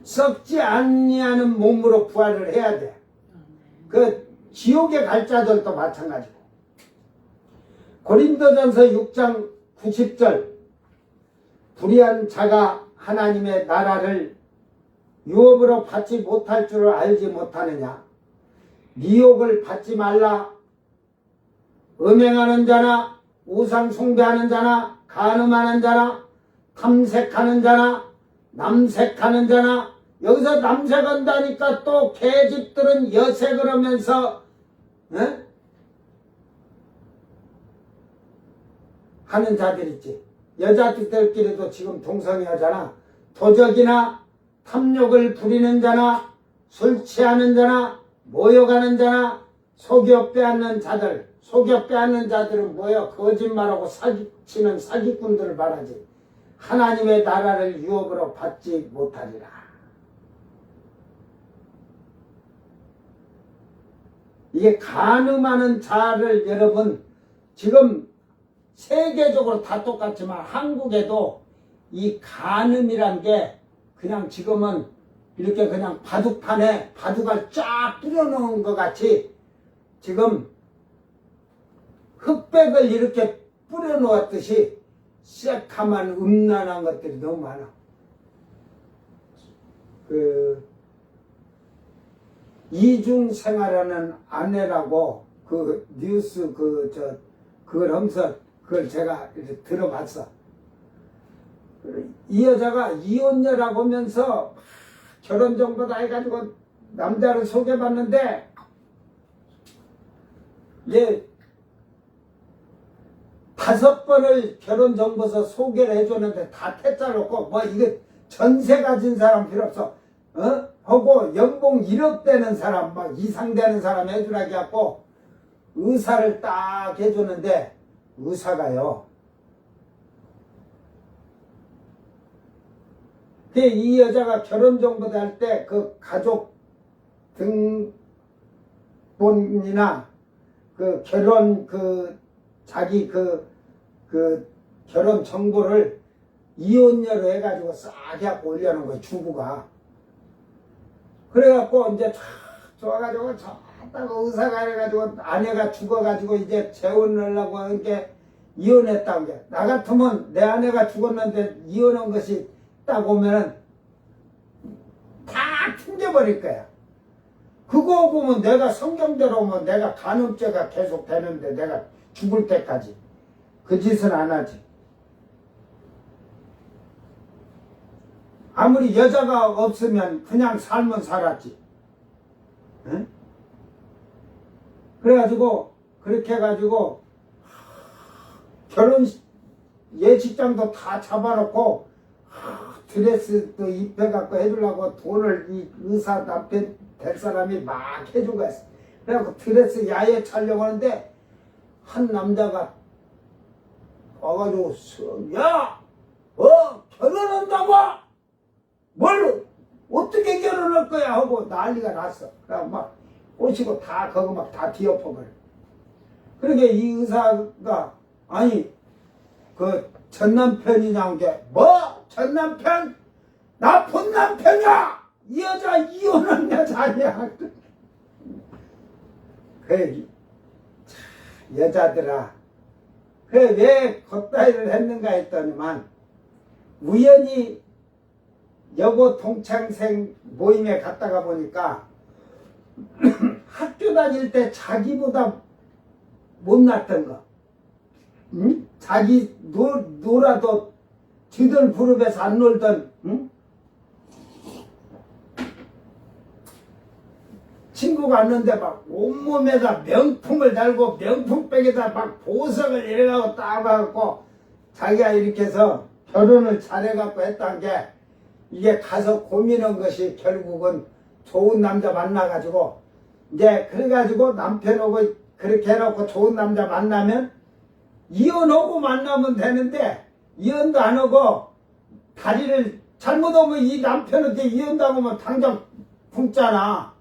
Speaker 3: 썩지 아니하는 몸으로 부활을 해야 돼. 그 지옥에 갈 자들도 마찬가지고. 고린도전서 6장 90절 불의한 자가 하나님의 나라를 유업으로 받지 못할 줄을 알지 못하느냐. 미혹을 받지 말라. 음행하는 자나 우상 숭배하는 자나 간음하는 자나 탐색하는 자나 남색하는 자나 여기서 남색한다니까 또 개집들은 여색을 하면서 하는 자들 있지. 여자들끼리도 지금 동성애하잖아. 도적이나 탐욕을 부리는 자나 술 취하는 자나 모욕하는 자나 속여 빼앗는 자들. 속여 빼앗는 자들은 뭐야? 거짓말하고 사기치는 사기꾼들을 말하지. 하나님의 나라를 유업으로 받지 못하리라. 이게 간음하는 자를 여러분 지금 세계적으로 다 똑같지만 한국에도 이 간음이란 게 그냥 지금은 이렇게 그냥 바둑판에 바둑알 쫙 뿌려놓은 것 같이 지금 흑백을 이렇게 뿌려놓았듯이 새카만 음란한 것들이 너무 많아. 이중생활하는 아내라고 그 뉴스 그걸 하면서 그걸 제가 이렇게 들어봤어. 이 여자가 이혼녀라고 하면서 결혼정보다 해가지고 남자를 소개받는데 이제 5번을 결혼정보서 소개를 해줬는데 다 퇴짜 놓고 뭐 이거 전세 가진 사람 필요 없어. 하고 연봉 1억 되는 사람 막 이상 되는 사람 해주라고 해갖고 의사를 딱 해줬는데 의사가요. 이 여자가 결혼정보도 할 때 그 가족 등본이나 그 결혼 자기 결혼 정보를 이혼녀로 해가지고 싹 해갖고 올려놓은 거예요, 주부가. 그래갖고 이제 쫙 좋아가지고 좋다고 의사가 해가지고 아내가 죽어가지고 이제 재혼하려고 하는 게 이혼했다는 게. 나 같으면 내 아내가 죽었는데 이혼한 것이 딱 오면은 다 튕겨버릴 거야. 그거 보면 내가 성경대로 오면 내가 간음죄가 계속 되는데 내가 죽을 때까지 그 짓은 안 하지. 아무리 여자가 없으면 그냥 살면 살았지. 응? 그래가지고 그렇게 해가지고 결혼 예식장도 다 잡아놓고 드레스도 입혀갖고 해주려고 돈을 이 의사 남편 될 사람이 막 해준 거였어. 그래갖고 드레스 야외 촬영하는데 한 남자가 와가지고 야! 결혼한다고? 뭘 어떻게 결혼할 거야? 하고 난리가 났어. 그래갖고 막 꼬시고 다 그거 막 다 뒤엎어버려. 그러게 이 의사가 아니 그 전남편이냐는 게 뭐? 전남편? 나 본남편이야! 이 여자 이혼한 여자 아니야. 그 여자들아 왜 겉다이를 했는가 했더니만 우연히 여고 동창생 모임에 갔다가 보니까 학교 다닐 때 자기보다 못났던 거, 응? 자기 놀아도 지들 그룹에서 안 놀던, 응? 친구가 왔는데 막 온몸에다 명품을 달고 명품백에다 막 보석을 이래가고 따가고 자기가 이렇게 해서 결혼을 잘해갖고 했던 게 이게 가서 고민한 것이 결국은 좋은 남자 만나가지고 이제 그래가지고 남편하고 그렇게 해놓고 좋은 남자 만나면 이혼하고 만나면 되는데 이혼도 안 하고 다리를 잘못하면 이 남편한테 이혼당하면 당장 굶잖아.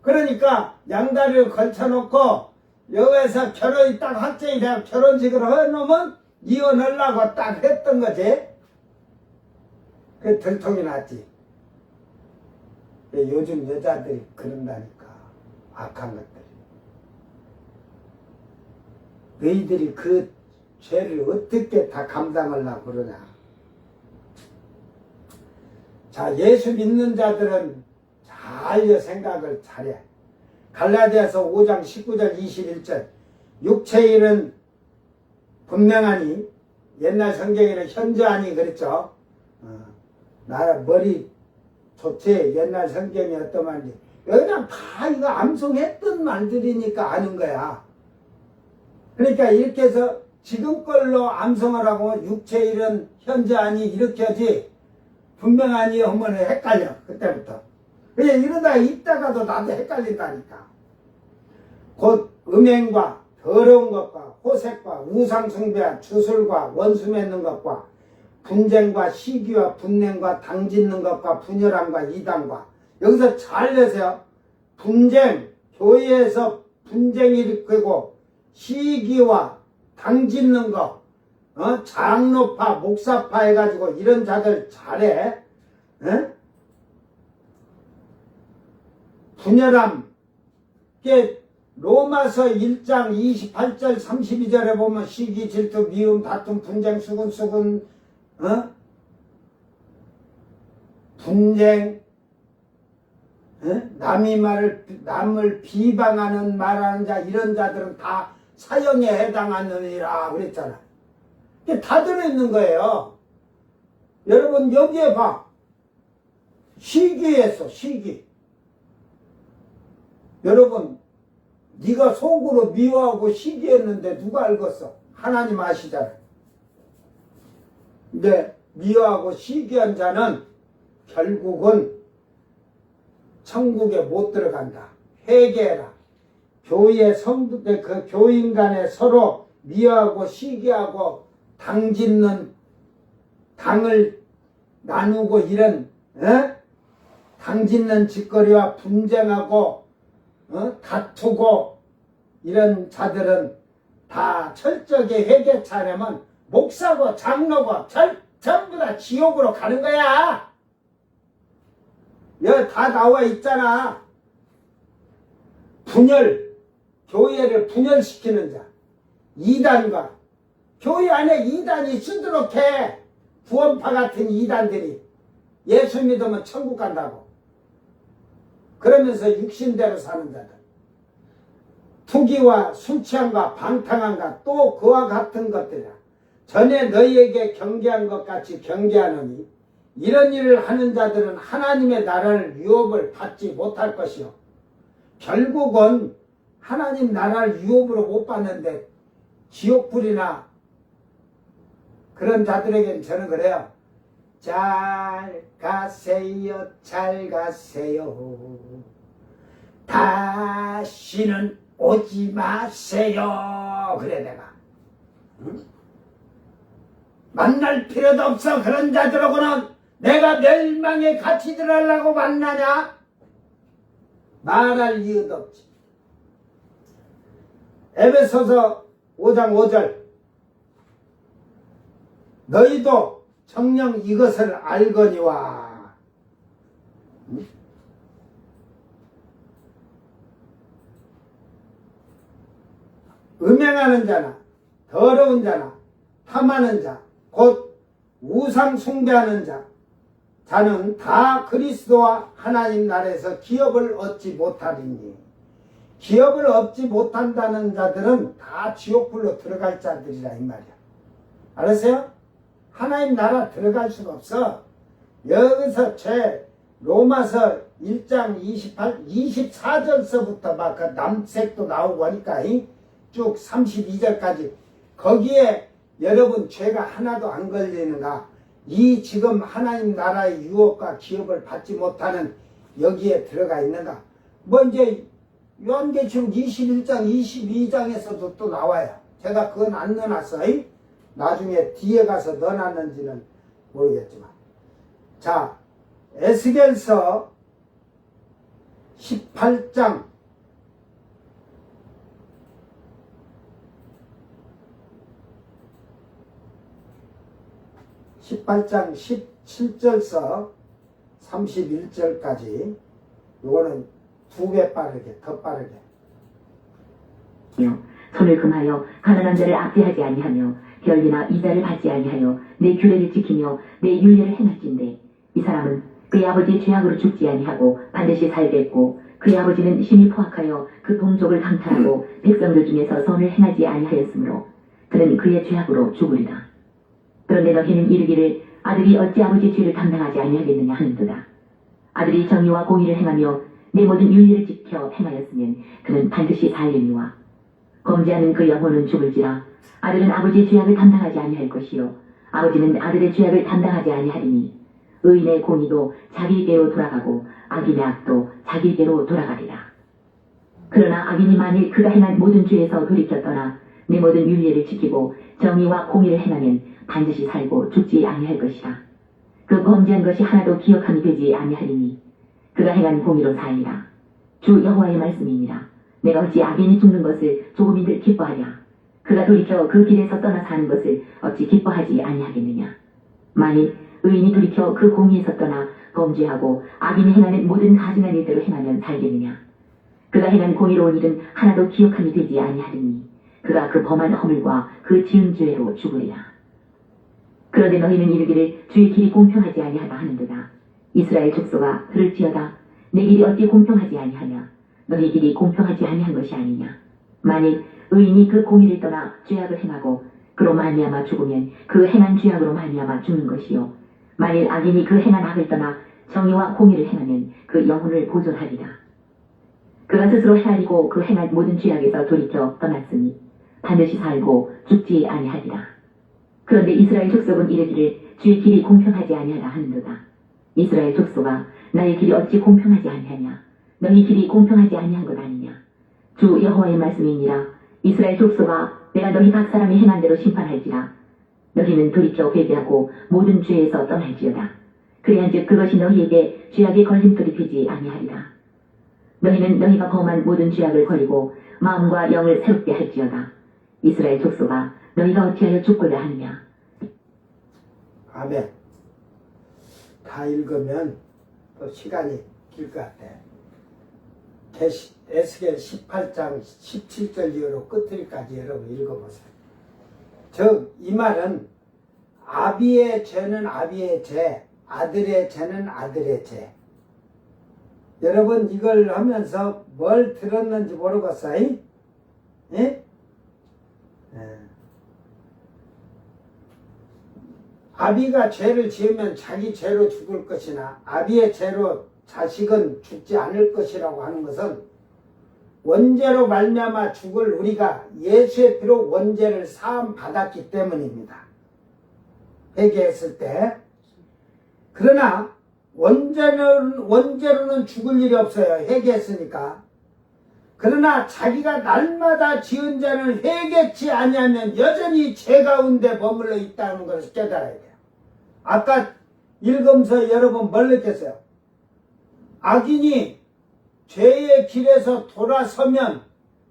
Speaker 3: 그러니까 양다리를 걸쳐놓고 여기서 결혼이 딱 확정이 되고 결혼식을 해놓으면 이혼하려고 딱 했던 거지. 그 들통이 났지. 요즘 여자들이 그런다니까. 악한 것들이. 너희들이 그 죄를 어떻게 다 감당하려고 그러냐. 자, 예수 믿는 자들은 잘 생각을 잘해. 갈라디아서 5장 19절 21절 육체의 일은 분명하니 옛날 성경에는 현저하니 그랬죠. 나 머리 좋지. 옛날 성경이 어떤 말인지 그냥 다 이거 암송했던 말들이니까 아는 거야. 그러니까 이렇게 해서 지금 걸로 암송하라고 육체의 일은 현저하니 이렇게 하지 분명하니 하면 헷갈려. 그때부터. 그냥 이러다가 있다가도 나도 헷갈린다니까. 곧 음행과 더러운 것과 호색과 우상숭배와 주술과 원수 맺는 것과 분쟁과 시기와 분냉과 당짓는 것과 분열함과 이단과 여기서 잘 내세요. 분쟁, 교회에서 분쟁이 일으키고 시기와 당짓는 것, 장로파, 목사파 해가지고 이런 자들 잘해. 분열함. 로마서 1장 28절 32절에 보면 시기, 질투, 미움, 다툼, 분쟁, 수군, 분쟁, 남을 비방하는 말하는 자, 이런 자들은 다 사형에 해당하느니라 그랬잖아. 이게 다 들어있는 거예요. 여러분, 여기에 봐. 시기에서, 시기. 여러분, 네가 속으로 미워하고 시기했는데 누가 알겠어? 하나님 아시잖아. 근데 미워하고 시기한 자는 결국은 천국에 못 들어간다. 회개해라. 교회 성도들 그 교인 간에 서로 미워하고 시기하고 당짓는 당을 나누고 이런 당짓는 짓거리와 분쟁하고 다투고 이런 자들은 다 철저하게 회개치 않으면 목사고 장로고 전부 다 지옥으로 가는 거야. 여기 다 나와 있잖아. 분열, 교회를 분열시키는 자, 이단과 교회 안에 이단이 수두룩해. 구원파 같은 이단들이 예수 믿으면 천국 간다고 그러면서 육신대로 사는 자들, 투기와 술 취함과 방탕함과 또 그와 같은 것들이라. 전에 너희에게 경계한 것 같이 경계하노니 이런 일을 하는 자들은 하나님의 나라를 유업을 받지 못할 것이요. 결국은 하나님 나라를 유업으로 못 받는데 지옥불이나 그런 자들에게는 저는 그래요. 잘 가세요, 잘 가세요. 다시는 오지 마세요. 그래 내가. 응? 만날 필요도 없어. 그런 자들하고는 내가 멸망에 같이 들어가려고 만나냐? 말할 이유도 없지. 에베소서 5장 5절 너희도 정녕 이것을 알거니와. 음행하는 자나 더러운 자나 탐하는 자 곧 우상 숭배하는 자는 다 그리스도와 하나님 나라에서 기업을 얻지 못하리니. 기업을 얻지 못한다는 자들은 다 지옥불로 들어갈 자들이라 이 말이야. 알았어요? 하나님 나라 들어갈 수가 없어. 여기서 로마서 1장 28, 24절서부터 막 그 남색도 나오고 하니까 쭉 32절까지 거기에 여러분 죄가 하나도 안 걸리는가? 이 지금 하나님 나라의 유업과 기업을 받지 못하는 여기에 들어가 있는가? 뭐 이제 요한계시록 21장, 22장에서도 또 나와요. 제가 그건 안 넣어놨어요. 나중에 뒤에 가서 넣어놨는지는 모르겠지만. 자, 에스겔서 18장 17절서 31절까지 요거는 두 배 빠르게 더 빠르게
Speaker 2: 손을 금하여 가난한 자를 압제하지 아니하며 별이나 이자를 받지 아니하여 내 규례를 지키며 내 율례를 행할진대 이 사람은 그의 아버지의 죄악으로 죽지 아니하고 반드시 살겠고 그의 아버지는 심히 포악하여 그 동족을 강탈하고 백성들 중에서 선을 행하지 아니하였으므로 그는 그의 죄악으로 죽으리라. 그런데 너희는 이르기를 아들이 어찌 아버지의 죄를 감당하지 아니하겠느냐 하는도다. 아들이 정의와 공의를 행하며 내 모든 율례를 지켜 행하였으면 그는 반드시 살리니와 범죄하는 그 영혼은 죽을지라. 아들은 아버지의 죄악을 감당하지 아니할 것이요 아버지는 아들의 죄악을 감당하지 아니하리니 의인의 공의도 자기에게로 돌아가고 악인의 악도 자기에게로 돌아가리라. 그러나 악인이 만일 그가 행한 모든 죄에서 돌이켜 떠나 내 모든 율례를 지키고 정의와 공의를 행하면 반드시 살고 죽지 아니할 것이라. 그 범죄한 것이 하나도 기억함이 되지 아니하리니 그가 행한 공의로 살리라. 주 여호와의 말씀이니라. 내가 어찌 악인이 죽는 것을 조금인들 기뻐하랴. 그가 돌이켜 그 길에서 떠나 사는 것을 어찌 기뻐하지 아니하겠느냐. 만일 의인이 돌이켜 그 공의에서 떠나 범죄하고 악인이 행하는 모든 가증한 일대로 행하면 살겠느냐. 그가 행한 공의로운 일은 하나도 기억함이 되지 아니하리니 그가 그 범한 허물과 그 지은 죄로 죽으리라. 그런데 너희는 이르기를 주의 길이 공평하지 아니하다 하는도다. 이스라엘 족속아 들을지어다. 내 길이 어찌 공평하지 아니하냐. 너희 길이 공평하지 아니한 것이 아니냐. 만일 의인이 그 공의를 떠나 죄악을 행하고 그로 말미암아 죽으면 그 행한 죄악으로 말미암아 죽는 것이요 만일 악인이 그 행한 악을 떠나 정의와 공의를 행하면 그 영혼을 보존하리라. 그가 스스로 헤아리고 그 행한 모든 죄악에서 돌이켜 떠났으니 반드시 살고 죽지 아니하리라. 그런데 이스라엘 족속은 이르기를 주의 길이 공평하지 아니하다 하는도다. 이스라엘 족속아 나의 길이 어찌 공평하지 아니하냐. 너희 길이 공평하지 아니한 것 아니냐. 주 여호와의 말씀이니라. 이스라엘 족속아 내가 너희 각 사람이 행한 대로 심판할지라. 너희는 돌이켜 회개하고 모든 죄에서 떠날지어다. 그래한즉 그것이 너희에게 죄악의 걸림돌이 되지 아니하리라. 너희는 너희가 범한 모든 죄악을 버리고 마음과 영을 새롭게 할지어다. 이스라엘 족속아 너희가 어찌하여 죽고자 하느냐.
Speaker 3: 아멘. 다 읽으면 또 시간이 길 것 같아. 에스겔 18장 17절 이후로 끝까지 여러분 읽어보세요. 이 말은 아비의 죄는 아비의 죄, 아들의 죄는 아들의 죄. 여러분 이걸 하면서 뭘 들었는지 모르겠어요? 예? 아비가 죄를 지으면 자기 죄로 죽을 것이나 아비의 죄로 자식은 죽지 않을 것이라고 하는 것은 원죄로 말미암아 죽을 우리가 예수의 피로 원죄를 사함 받았기 때문입니다. 회개했을 때. 그러나 원죄로는 죽을 일이 없어요. 회개했으니까. 그러나 자기가 날마다 지은 죄를 회개치 아니하면 여전히 죄 가운데 머물러 있다는 것을 깨달아야 돼요. 아까 읽으면서 여러분 뭘 느꼈어요? 악인이 죄의 길에서 돌아서면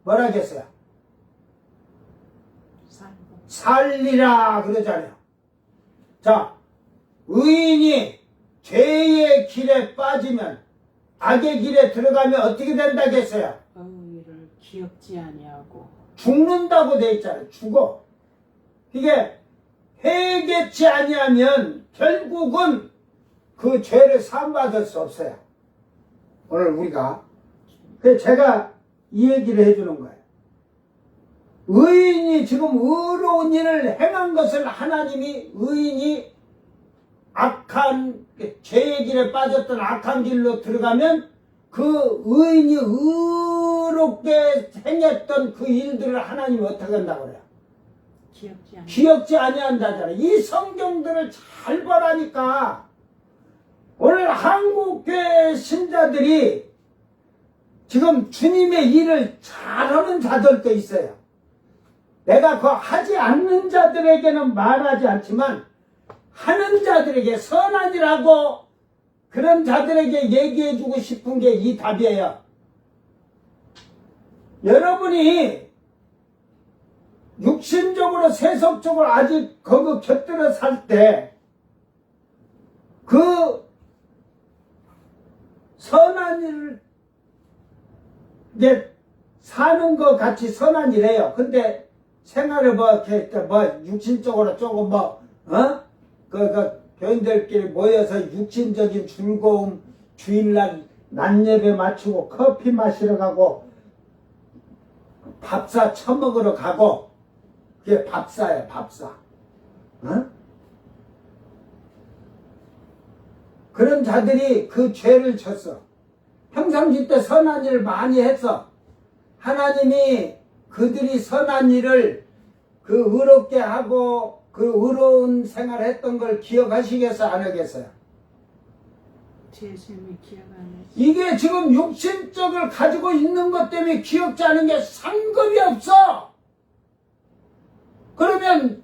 Speaker 3: 뭐라겠어요? 살리라 그러잖아요. 자, 의인이 죄의 길에 빠지면 악의 길에 들어가면 어떻게 된다겠어요?
Speaker 4: 의를 기억지 아니하고
Speaker 3: 죽는다고 돼 있잖아요. 죽어. 이게 회개치 아니하면 결국은 그 죄를 사함받을 수 없어요. 오늘 우리가 그래서 제가 이 얘기를 해주는 거예요. 의인이 지금 의로운 일을 행한 것을 하나님이 의인이 악한 죄의 길에 빠졌던 악한 길로 들어가면 그 의인이 의롭게 행했던 그 일들을 하나님이 어떻게 한다고 그래요? 기억지 아니한다잖아요. 이 성경들을 잘 보라니까. 오늘 한국교회 신자들이 지금 주님의 일을 잘하는 자들도 있어요. 내가 그거 하지 않는 자들에게는 말하지 않지만 하는 자들에게 선한 일하고 그런 자들에게 얘기해주고 싶은 게 이 답이에요. 여러분이 육신적으로 세속적으로 아직 거기 곁들여 살 때 그 선한 일을 이제 사는 것 같이 선한 일이에요. 근데 생활을 육신적으로 조금 교인들끼리 모여서 육신적인 즐거움, 주일날 낮예배 마치고 커피 마시러 가고 밥사 처먹으러 가고 그게 밥사예요, 밥사. 그런 자들이 그 죄를 졌어. 평상시 때 선한 일을 많이 했어. 하나님이 그들이 선한 일을 그 의롭게 하고 그 의로운 생활을 했던 걸 기억하시겠어, 안 하겠어요?
Speaker 4: 제심이 기억 안 나지.
Speaker 3: 이게 지금 육신적을 가지고 있는 것 때문에 기억지 않은 게 상급이 없어. 그러면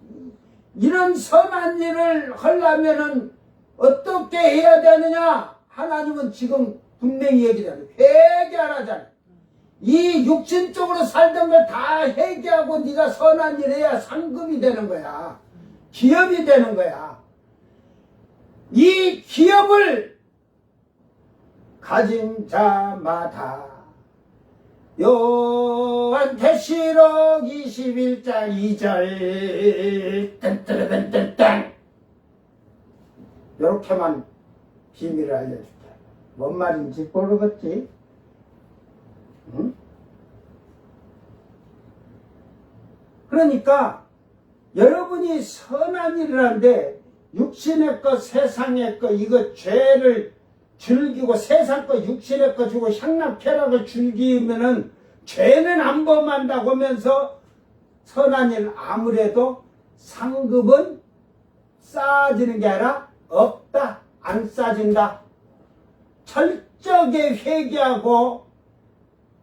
Speaker 3: 이런 선한 일을 하려면은 어떻게 해야 되느냐? 하나님은 지금 분명히 얘기하잖아요. 회개하라잖아요. 이 육신적으로 살던 걸 다 회개하고 네가 선한 일 해야 상급이 되는 거야. 기업이 되는 거야. 이 기업을 가진 자마다 요한계시록 21장 2절 딴따라딴딴딴 요렇게만 비밀을 알려줄게. 뭔 말인지 모르겠지? 응? 그러니까 여러분이 선한 일을 하는데 육신의 것, 세상의 것, 이거 죄를 즐기고 세상 것, 육신의 것 주고 향락 쾌락을 즐기면은 죄는 안 범한다고 하면서 선한 일 아무래도 상급은 쌓아지는 게 아니라 없다, 안 쌓아진다. 철저하게 회개하고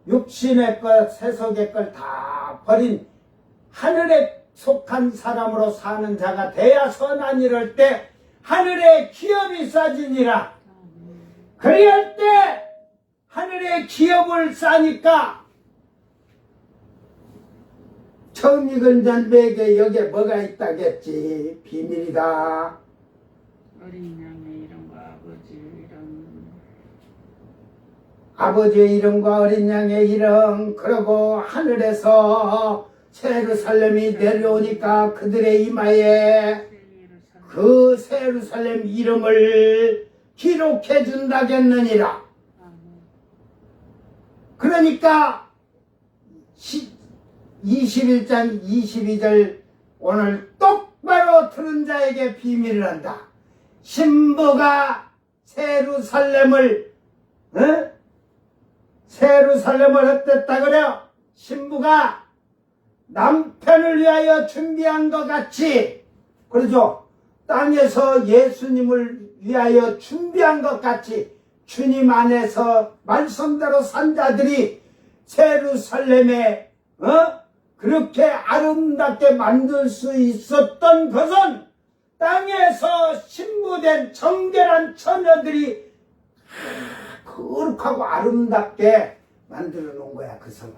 Speaker 3: 육신의 것, 세속의 것 다 버린 하늘에 속한 사람으로 사는 자가 돼야 선한 일을 할 때 하늘에 기업이 쌓아지니라. 그래야 할 때 하늘에 기업을 쌓으니까 처음 익은 잔배에게 여기에 뭐가 있다겠지? 비밀이다.
Speaker 4: 어린 양의 이름과
Speaker 3: 아버지의 이름과 어린 양의 이름, 그리고 하늘에서 세루살렘이 내려오니까 그들의 이마에 그 세루살렘 이름을 기록해 준다겠느니라. 그러니까 21장 22절 오늘 똑바로 들은 자에게 비밀을 한다. 신부가 세루살렘을 어땠다 그래요? 신부가 남편을 위하여 준비한 것 같이, 그러죠? 땅에서 예수님을 위하여 준비한 것 같이 주님 안에서 말씀대로 산 자들이 세루살렘에 그렇게 아름답게 만들 수 있었던 것은 땅에서 신부된 정결한 처녀들이 거룩하고 아름답게 만들어 놓은 거야, 그 성을.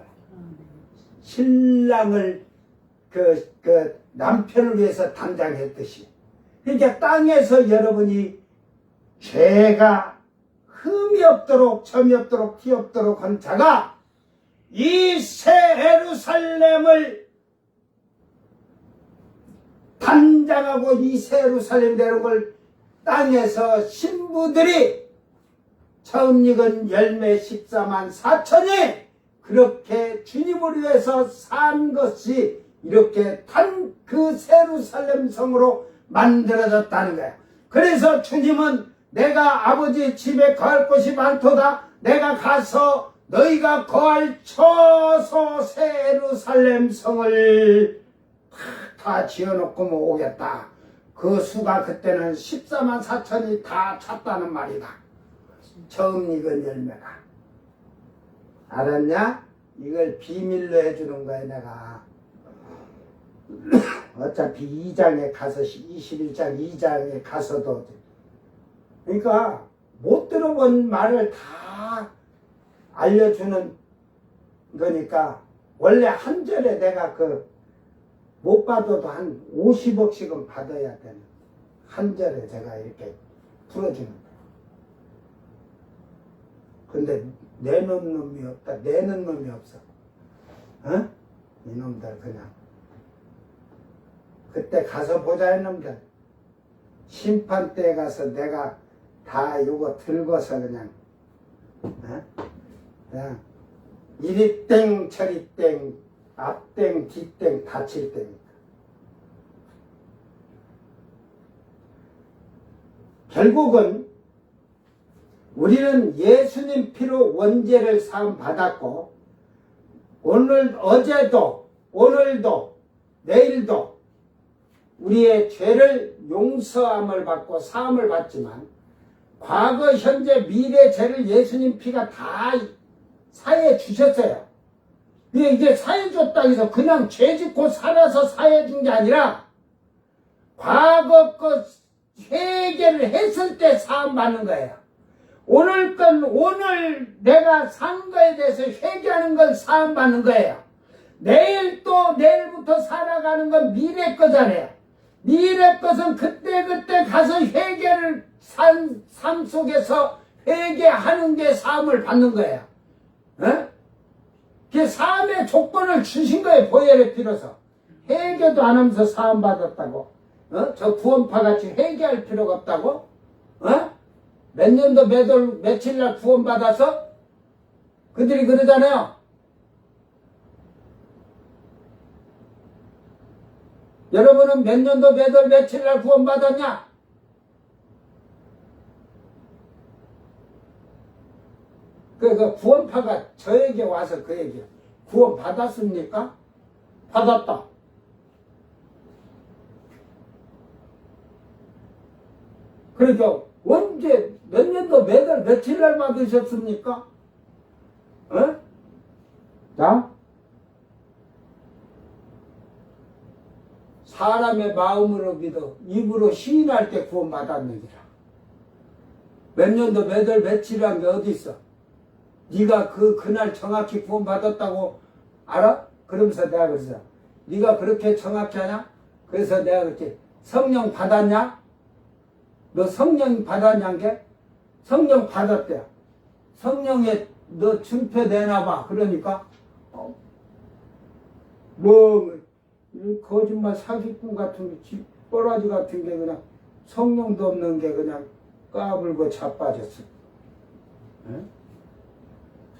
Speaker 3: 신랑을 그 남편을 위해서 단장했듯이. 그러니까 땅에서 여러분이 죄가 흠이 없도록 점이 없도록 티 없도록 한 자가 이 새 예루살렘을 단장하고 이 새 예루살렘 되는 걸 땅에서 신부들이 처음 익은 열매 14만 4천이 그렇게 주님을 위해서 산 것이 이렇게 그 예루살렘 성으로 만들어졌다는 거야. 그래서 주님은 내가 아버지 집에 거할 곳이 많도다. 내가 가서 너희가 거할 처소 새 예루살렘 성을 다 지어놓고 오겠다. 그 수가 그때는 14만 4천이 다 찼다는 말이다. 처음 익은 열매가. 알았냐? 이걸 비밀로 해주는 거야 내가. 어차피 2장에 가서 21장 2장에 가서도 그러니까 못 들어본 말을 다 알려주는 거니까 원래 한 절에 내가 못 받아도 한 50억씩은 받아야 되는 한 절에 제가 이렇게 풀어주는 거야. 근데 내는 놈이 없다. 내는 놈이 없어. 어? 이놈들 그냥 그때 가서 보자 이놈들. 심판 때 가서 내가 다 요거 들고서 그냥 그냥 이리 땡 저리 땡 앞땡 뒷땡 다칠 때니까. 결국은 우리는 예수님 피로 원죄를 사함 받았고 어제도 오늘도 내일도 우리의 죄를 용서함을 받고 사함을 받지만 과거 현재 미래 죄를 예수님 피가 다 사해 주셨어요. 근데 이제 사해 줬다고 해서 그냥 죄 짓고 살아서 사해 준 게 아니라 과거 것 회개를 했을 때 사함 받는 거예요. 오늘 내가 산 거에 대해서 회개하는 건 사함 받는 거예요. 내일 또 내일부터 살아가는 건 미래 거잖아요. 미래 것은 그때 가서 회개를 삶 속에서 회개하는 게 사함을 받는 거예요. 그 사함의 조건을 주신 거예요. 보혈의 피로서. 회개도 안 하면서 사함 받았다고. 저 구원파 같이 회개할 필요가 없다고. 몇 년도 며칠 날 구원 받아서 그들이 그러잖아요. 여러분은 몇 년도 며칠 날 구원 받았냐? 그 구원파가 저에게 와서 그 얘기야. 구원 받았습니까? 받았다. 그러니까 언제 몇 년도 며칠 날 받으셨습니까? 자, 사람의 마음으로 믿어 입으로 시인할 때 구원 받았느니라. 몇 년도 며칠이란 게 어디 있어? 네가 그날 정확히 구원 받았다고 알아? 그러면서 내가 그랬어. 네가 그렇게 정확히 하냐? 그래서 내가 그랬지. 성령 받았냐? 너 성령 받았냐는 게? 성령 받았대. 성령에 너 증표 내놔봐. 그러니까 거짓말 사기꾼 같은 게 쥐꼬라지 같은 게 그냥 성령도 없는 게 그냥 까불고 자빠졌어.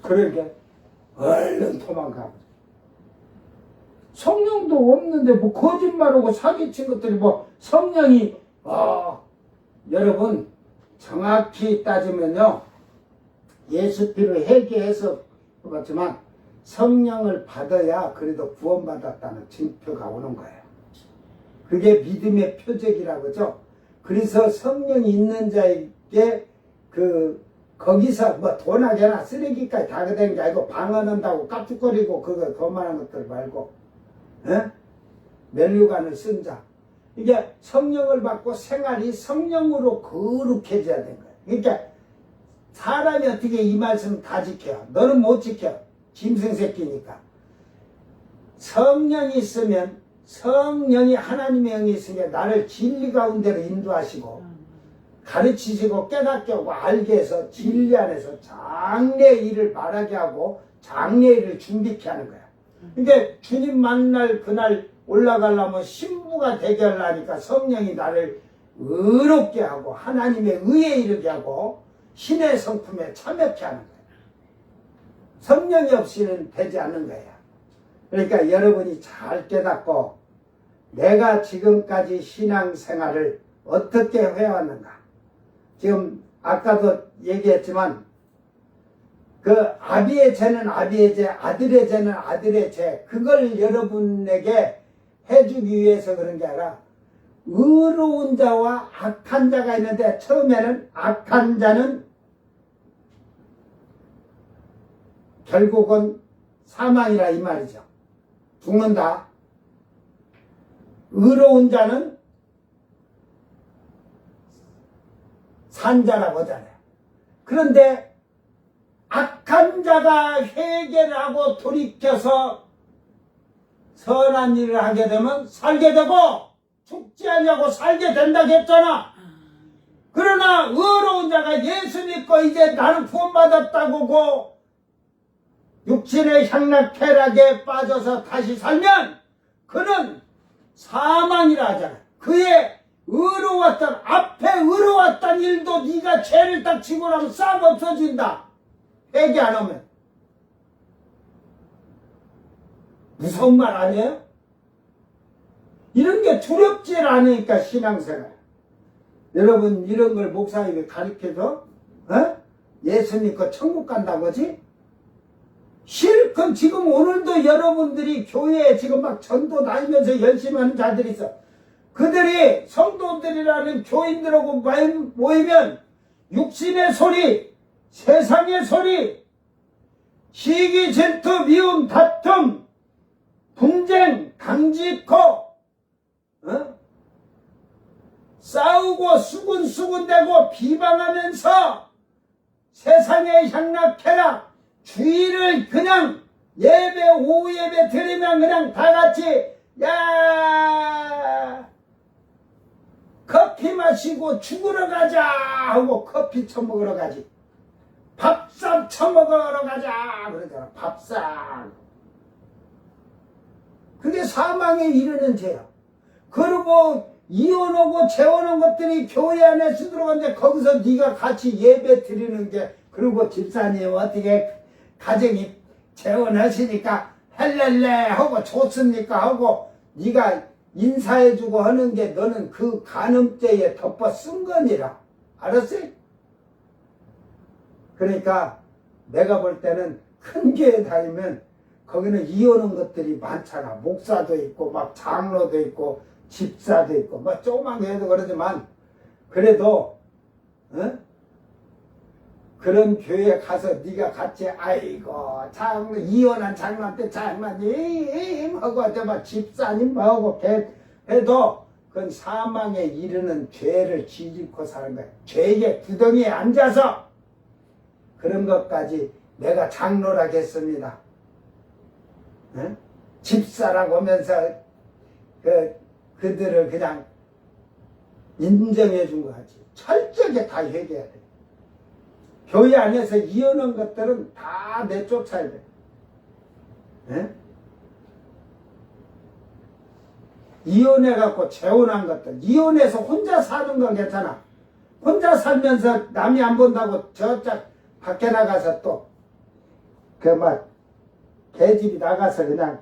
Speaker 3: 그러니까 얼른 도망가. 성령도 없는데 뭐 거짓말하고 사기친 것들이 뭐 성령이 여러분 정확히 따지면요 예수 피로 회개해서 그렇지만 성령을 받아야 그래도 구원받았다는 증표가 오는 거예요. 그게 믿음의 표적이라고 그러죠. 그래서 성령이 있는 자에게 거기서 뭐 도나개나 쓰레기까지 다 그대는 게 아니고 방언한다고 깝죽거리고 그만한 것들 말고 멸류관을 쓴 자. 이게 성령을 받고 생활이 성령으로 거룩해져야 되는 거예요. 그러니까 사람이 어떻게 이 말씀 다 지켜요? 너는 못 지켜. 짐승 새끼니까. 성령이 있으면 성령이 하나님의 영이 있으면 나를 진리 가운데로 인도하시고 가르치시고 깨닫게 하고 알게 해서 진리 안에서 장래의 일을 말하게 하고 장래의 일을 준비케 하는 거야. 그러니까 주님 만날 그날 올라가려면 신부가 되게 하려니까 성령이 나를 의롭게 하고 하나님의 의에 이르게 하고 신의 성품에 참여케 하는 거야. 성령이 없이는 되지 않는 거야. 그러니까 여러분이 잘 깨닫고 내가 지금까지 신앙생활을 어떻게 해왔는가? 지금 아까도 얘기했지만 그 아비의 죄는 아비의 죄, 아들의 죄는 아들의 죄, 그걸 여러분에게 해주기 위해서 그런 게 아니라 의로운 자와 악한 자가 있는데 처음에는 악한 자는 결국은 사망이라 이 말이죠. 죽는다. 의로운 자는 산자라고 하잖아요. 그런데 악한 자가 회개를 하고 돌이켜서 선한 일을 하게 되면 살게 되고 죽지 아니하고 살게 된다고 했잖아. 그러나 의로운 자가 예수 믿고 이제 나는 구원받았다고 육신의 향락쾌락에 빠져서 다시 살면 그는 사망이라 하잖아. 그의 의로웠던 앞에 의로웠던 일도 네가 죄를 딱 지고 나면 싹 없어진다. 회개 안 하면. 무서운 말 아니에요? 이런 게 두렵지 않으니까 신앙생활. 여러분 이런 걸 목사님이 가르쳐서 예수 믿고 천국 간다고 하지? 실컷 지금 오늘도 여러분들이 교회에 지금 막 전도 다니면서 열심히 하는 자들이 있어. 그들이 성도들이라는 교인들하고 모이면 육신의 소리, 세상의 소리, 시기, 질투, 미움, 다툼, 분쟁, 강직호, 싸우고 수군수군대고 비방하면서 세상의 향락쾌락, 주의를 그냥 예배, 오후 예배 드리면 그냥 다 같이 야 커피 마시고 죽으러 가자 하고 커피 처먹으러 가지. 밥상 처먹으러 가자 그러잖아. 밥상. 그게 사망에 이르는 죄야. 그리고 이혼하고 재혼한 것들이 교회 안에 들어가는데 거기서 네가 같이 예배 드리는 게 그리고 집사님 어떻게 가정이 재혼하시니까 할렐레 하고 좋습니까 하고 네가 인사해주고 하는 게 너는 그 간음죄에 덮어 쓴 거니라. 알았지? 그러니까 내가 볼 때는 큰 교회 다니면 거기는 이혼한 것들이 많잖아. 목사도 있고 막 장로도 있고 집사도 있고 뭐 조그만 교회도 그러지만 그래도 그런 교회에 가서 네가 같이 아이고 장로 이혼한 장로한테 장로님 하고 저막 집사님 하고 해도 그건 사망에 이르는 죄를 지짓고 사는 거야. 죄의 구덩이에 앉아서 그런 것까지 내가 장로라겠습니다. 집사라고 하면서 그들을 그냥 인정해 준 거 같지. 철저하게 다 회개해야 돼. 교회 안에서 이혼한 것들은 다 내쫓아야 돼. 이혼해갖고 재혼한 것들. 이혼해서 혼자 사는 건 괜찮아. 혼자 살면서 남이 안 본다고 저짝 밖에 나가서 또 개집이 나가서 그냥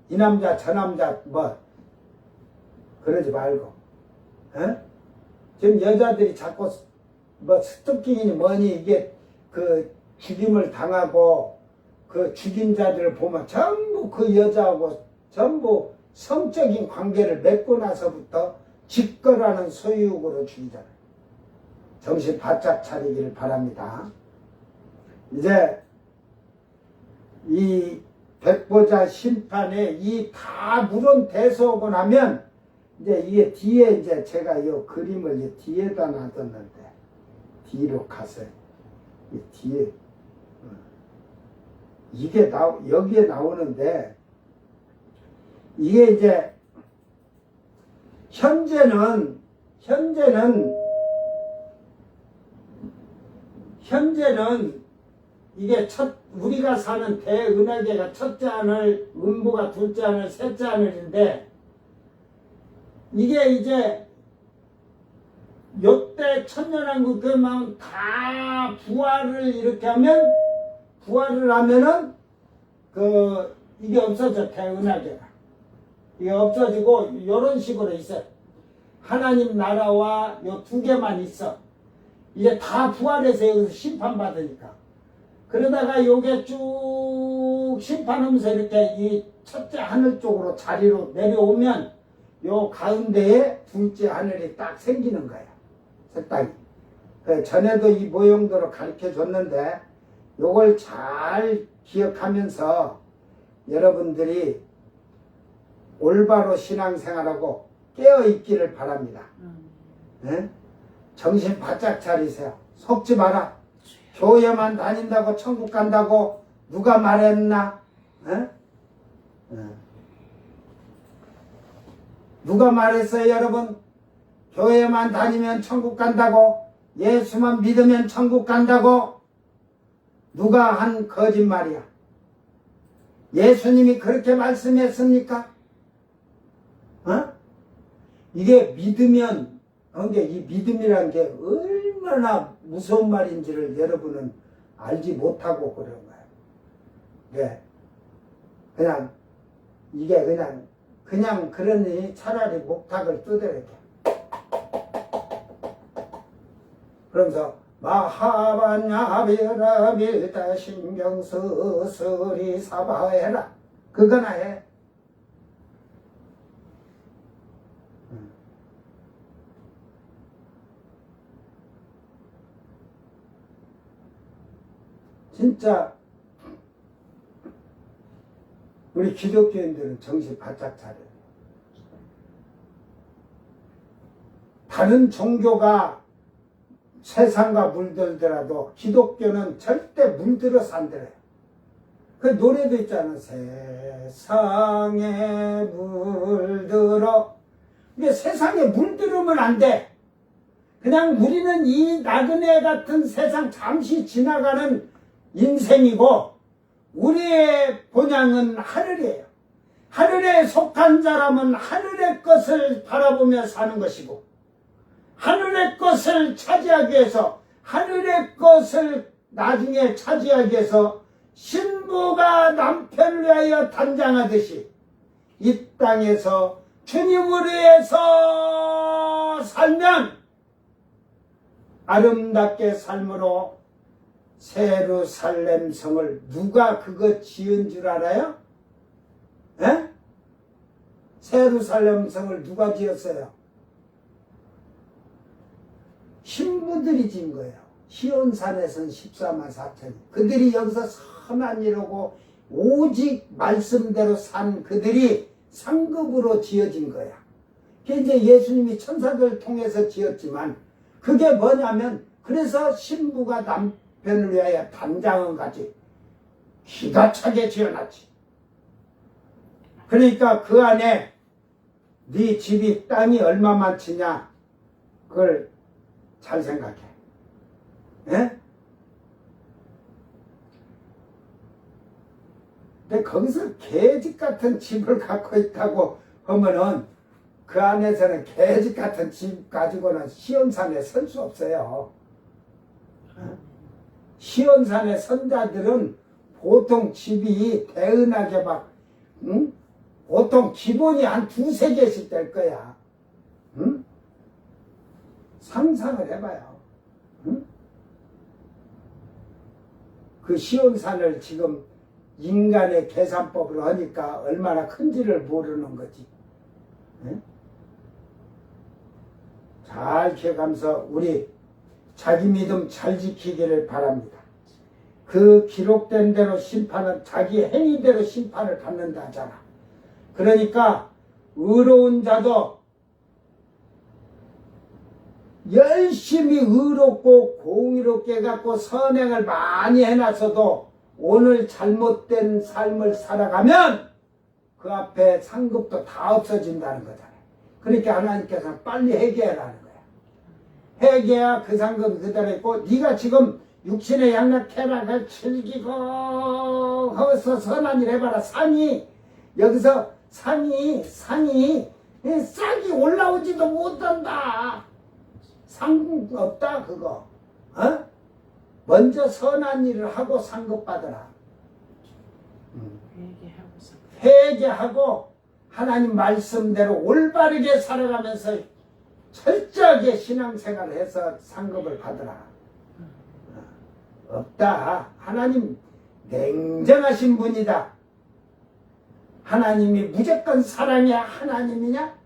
Speaker 3: 이 남자 저 남자 뭐 그러지 말고 지금 여자들이 자꾸 뭐 스토킹이니 뭐니 이게 그 죽임을 당하고 그 죽인 자들을 보면 전부 그 여자하고 전부 성적인 관계를 맺고 나서부터 직거라는 소유욕으로 죽이잖아요. 정신 바짝 차리기를 바랍니다. 이제 이 백보자 심판에 이 다 물은 대서오고 나면 이제 이게 뒤에 이제 제가 이 그림을 이 뒤에다 놔뒀는데 뒤로 가서 이 뒤에 이게 여기에 나오는데 이게 이제 현재는 이게 우리가 사는 대은하계가 첫째 하늘, 음부가 둘째 하늘, 셋째 하늘인데 이게 이제 요때 천년왕국 그만 다 부활을 이렇게 하면 부활을 하면은 이게 없어져. 대은하계가 이게 없어지고 요런 식으로 있어요. 하나님 나라와 요 두 개만 있어. 이제 다 부활해서 여기서 심판받으니까. 그러다가 요게 쭉 심판하면서 이렇게 이 첫째 하늘 쪽으로 자리로 내려오면 요 가운데에 둘째 하늘이 딱 생기는 거야. 색깔이. 전에도 이 모형도로 가르쳐 줬는데 요걸 잘 기억하면서 여러분들이 올바로 신앙생활하고 깨어있기를 바랍니다. 네? 정신 바짝 차리세요. 속지 마라. 교회만 다닌다고 천국 간다고 누가 말했나? 네? 네. 누가 말했어요, 여러분? 교회만 다니면 천국 간다고? 예수만 믿으면 천국 간다고? 누가 한 거짓말이야? 예수님이 그렇게 말씀했습니까? 어? 이게 믿으면, 이 믿음이란 게 얼마나 무서운 말인지를 여러분은 알지 못하고 그런 거예요. 네. 그냥, 이게 그냥 그러니 차라리 목탁을 뜯어야 돼. 그러면서 마하바냐비라비다 신경 쓰으리 사바해라. 그거나 해. 진짜 우리 기독교인들은 정신 바짝 차려요. 다른 종교가 세상과 물들더라도 기독교는 절대 물들어서 안 들어요. 그 노래도 있잖아. 세상에 물들어. 근데 세상에 물들으면 안 돼. 그냥 우리는 이 나그네 같은 세상 잠시 지나가는 인생이고 우리의 본향은 하늘이에요. 하늘에 속한 사람은 하늘의 것을 바라보며 사는 것이고 하늘의 것을 차지하기 위해서 하늘의 것을 나중에 차지하기 위해서 신부가 남편을 위하여 단장하듯이 이 땅에서 주님을 위해서 살면 아름답게 삶으로 세루살렘 성을 누가 그거 지은 줄 알아요? 에? 세루살렘 성을 누가 지었어요? 신부들이 지은 거예요. 시온산에선 14만 4천이. 그들이 여기서 선한 일하고 오직 말씀대로 산 그들이 상급으로 지어진 거야. 그게 이제 예수님이 천사들 통해서 지었지만 그게 뭐냐면 그래서 신부가 남편을 위하여 단장은 같이 기가 차게 지어놨지. 그러니까 그 안에 네 집이 땅이 얼마만 치냐 그걸 잘 생각해. 예? 근데 거기서 개집 같은 집을 갖고 있다고 하면은 그 안에서는 개집 같은 집 가지고는 시온산에 설 수 없어요. 시온산의 선자들은 보통 집이 대은하게 막, 응? 보통 기본이 한 두세 개씩 될 거야. 응? 상상을 해봐요. 응? 그 시온산을 지금 인간의 계산법으로 하니까 얼마나 큰지를 모르는 거지. 응? 잘 기억하면서 우리 자기 믿음 잘 지키기를 바랍니다. 그 기록된 대로 심판은 자기 행위대로 심판을 받는다 하잖아. 그러니까 의로운 자도 열심히 의롭고 공의롭게 갖고 선행을 많이 해놨어도 오늘 잘못된 삶을 살아가면 그 앞에 상급도 다 없어진다는 거잖아요. 그러니까 하나님께서는 빨리 회개하라는 거야. 회개야 그 상급이 그대로 있고 네가 지금 육신의 양락해락을 즐기고 허서 선한 일 해봐라. 산이 여기서 산이 싹이 올라오지도 못한다. 상 없다 그거. 어? 먼저 선한 일을 하고 상급 받아라. 회개하고 하나님 말씀대로 올바르게 살아가면서 철저하게 신앙생활을 해서 상급을 받으라. 없다. 하나님 냉정하신 분이다. 하나님이 무조건 사랑의 하나님이냐?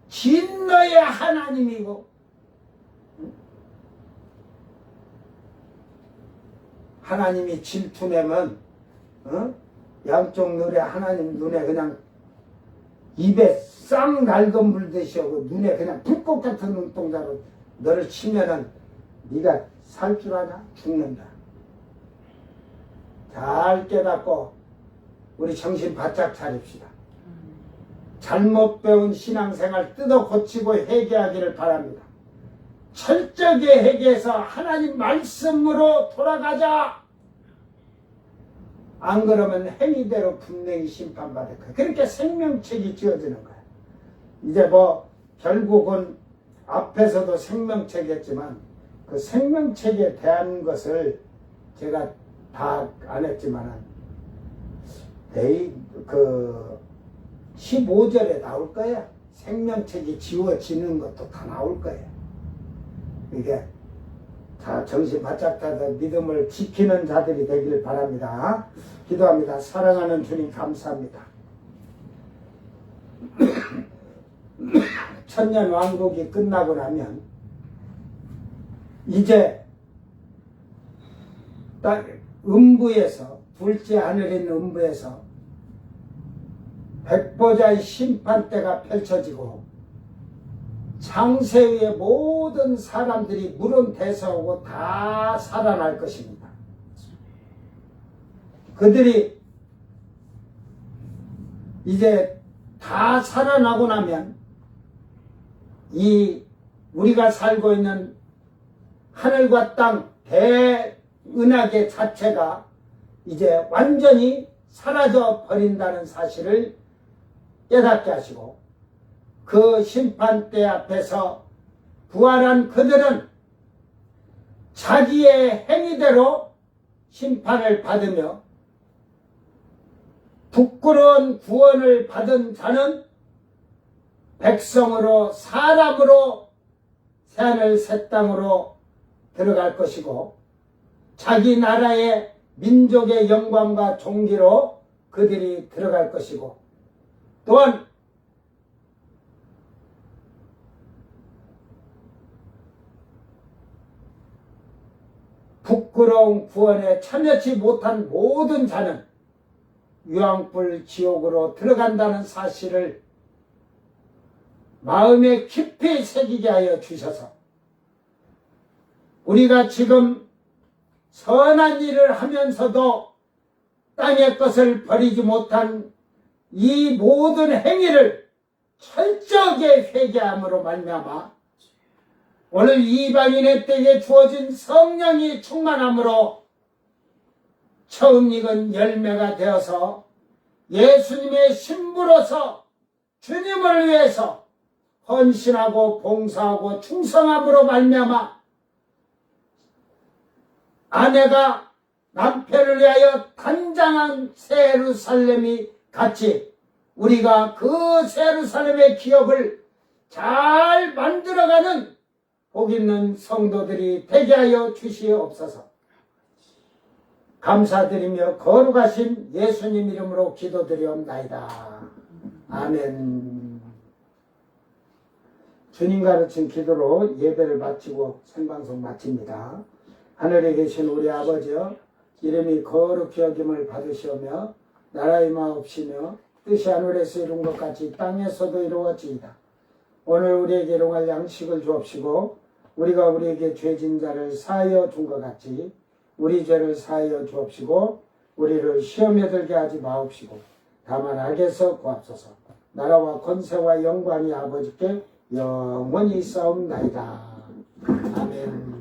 Speaker 3: 진노의 하나님이고, 하나님이 질투내면 양쪽 눈에 하나님 눈에 그냥 입에 쌍 날개 물듯이 하고 눈에 그냥 불꽃 같은 눈동자로 너를 치면은 네가 살 줄 아냐? 죽는다. 잘 깨닫고 우리 정신 바짝 차립시다. 잘못 배운 신앙생활 뜯어 고치고 회개하기를 바랍니다. 철저하게 회개해서 하나님 말씀으로 돌아가자. 안 그러면 행위대로 분명히 심판받을 거야. 그렇게 생명책이 지어지는 거야. 이제 뭐 결국은 앞에서도 생명책이었지만 그 생명책에 대한 것을 제가 다 안 했지만은 그 15절에 나올 거야. 생명책이 지워지는 것도 다 나올 거야. 이게 자, 정신 바짝 차서 믿음을 지키는 자들이 되길 바랍니다. 기도합니다. 사랑하는 주님 감사합니다. 천년 왕국이 끝나고 나면 이제 딱 음부에서, 둘째 하늘에 있는 음부에서 백보자의 심판대가 펼쳐지고 창세 위의 모든 사람들이 물은 대서하고 다 살아날 것입니다. 그들이 이제 다 살아나고 나면 이 우리가 살고 있는 하늘과 땅 대은하계 자체가 이제 완전히 사라져 버린다는 사실을 깨닫게 하시고 그 심판대 앞에서 부활한 그들은 자기의 행위대로 심판을 받으며 부끄러운 구원을 받은 자는 백성으로 사람으로 새하늘 새 땅으로 들어갈 것이고 자기 나라의 민족의 영광과 존귀로 그들이 들어갈 것이고 또한 부끄러운 구원에 참여치 못한 모든 자는 유황불 지옥으로 들어간다는 사실을 마음에 깊이 새기게 하여 주셔서 우리가 지금 선한 일을 하면서도 땅의 것을 버리지 못한 이 모든 행위를 철저하게 회개함으로 말미암아 오늘 이방인의 때에 주어진 성령이 충만함으로 처음 익은 열매가 되어서 예수님의 신부로서 주님을 위해서 헌신하고 봉사하고 충성함으로 말미암아 아내가 남편을 위하여 단장한 새 예루살렘이 같이 우리가 그 새 예루살렘의 기업을 잘 만들어가는 복 있는 성도들이 되게 하여 주시옵소서. 감사드리며 거룩하신 예수님 이름으로 기도드리옵나이다. 아멘. 주님 가르친 기도로 예배를 마치고 생방송 마칩니다. 하늘에 계신 우리 아버지여, 이름이 거룩히 여김을 받으시오며 나라의 마옵시며 뜻이 하늘에서 이룬 것 같이 땅에서도 이루어지이다. 오늘 우리에게 일용할 양식을 주옵시고 우리가 우리에게 죄진 자를 사하여 준 것 같이 우리 죄를 사하여 주옵시고 우리를 시험에 들게 하지 마옵시고 다만 악에서 구하옵소서. 나라와 권세와 영광이 아버지께 영원히 있사옵나이다. 아멘.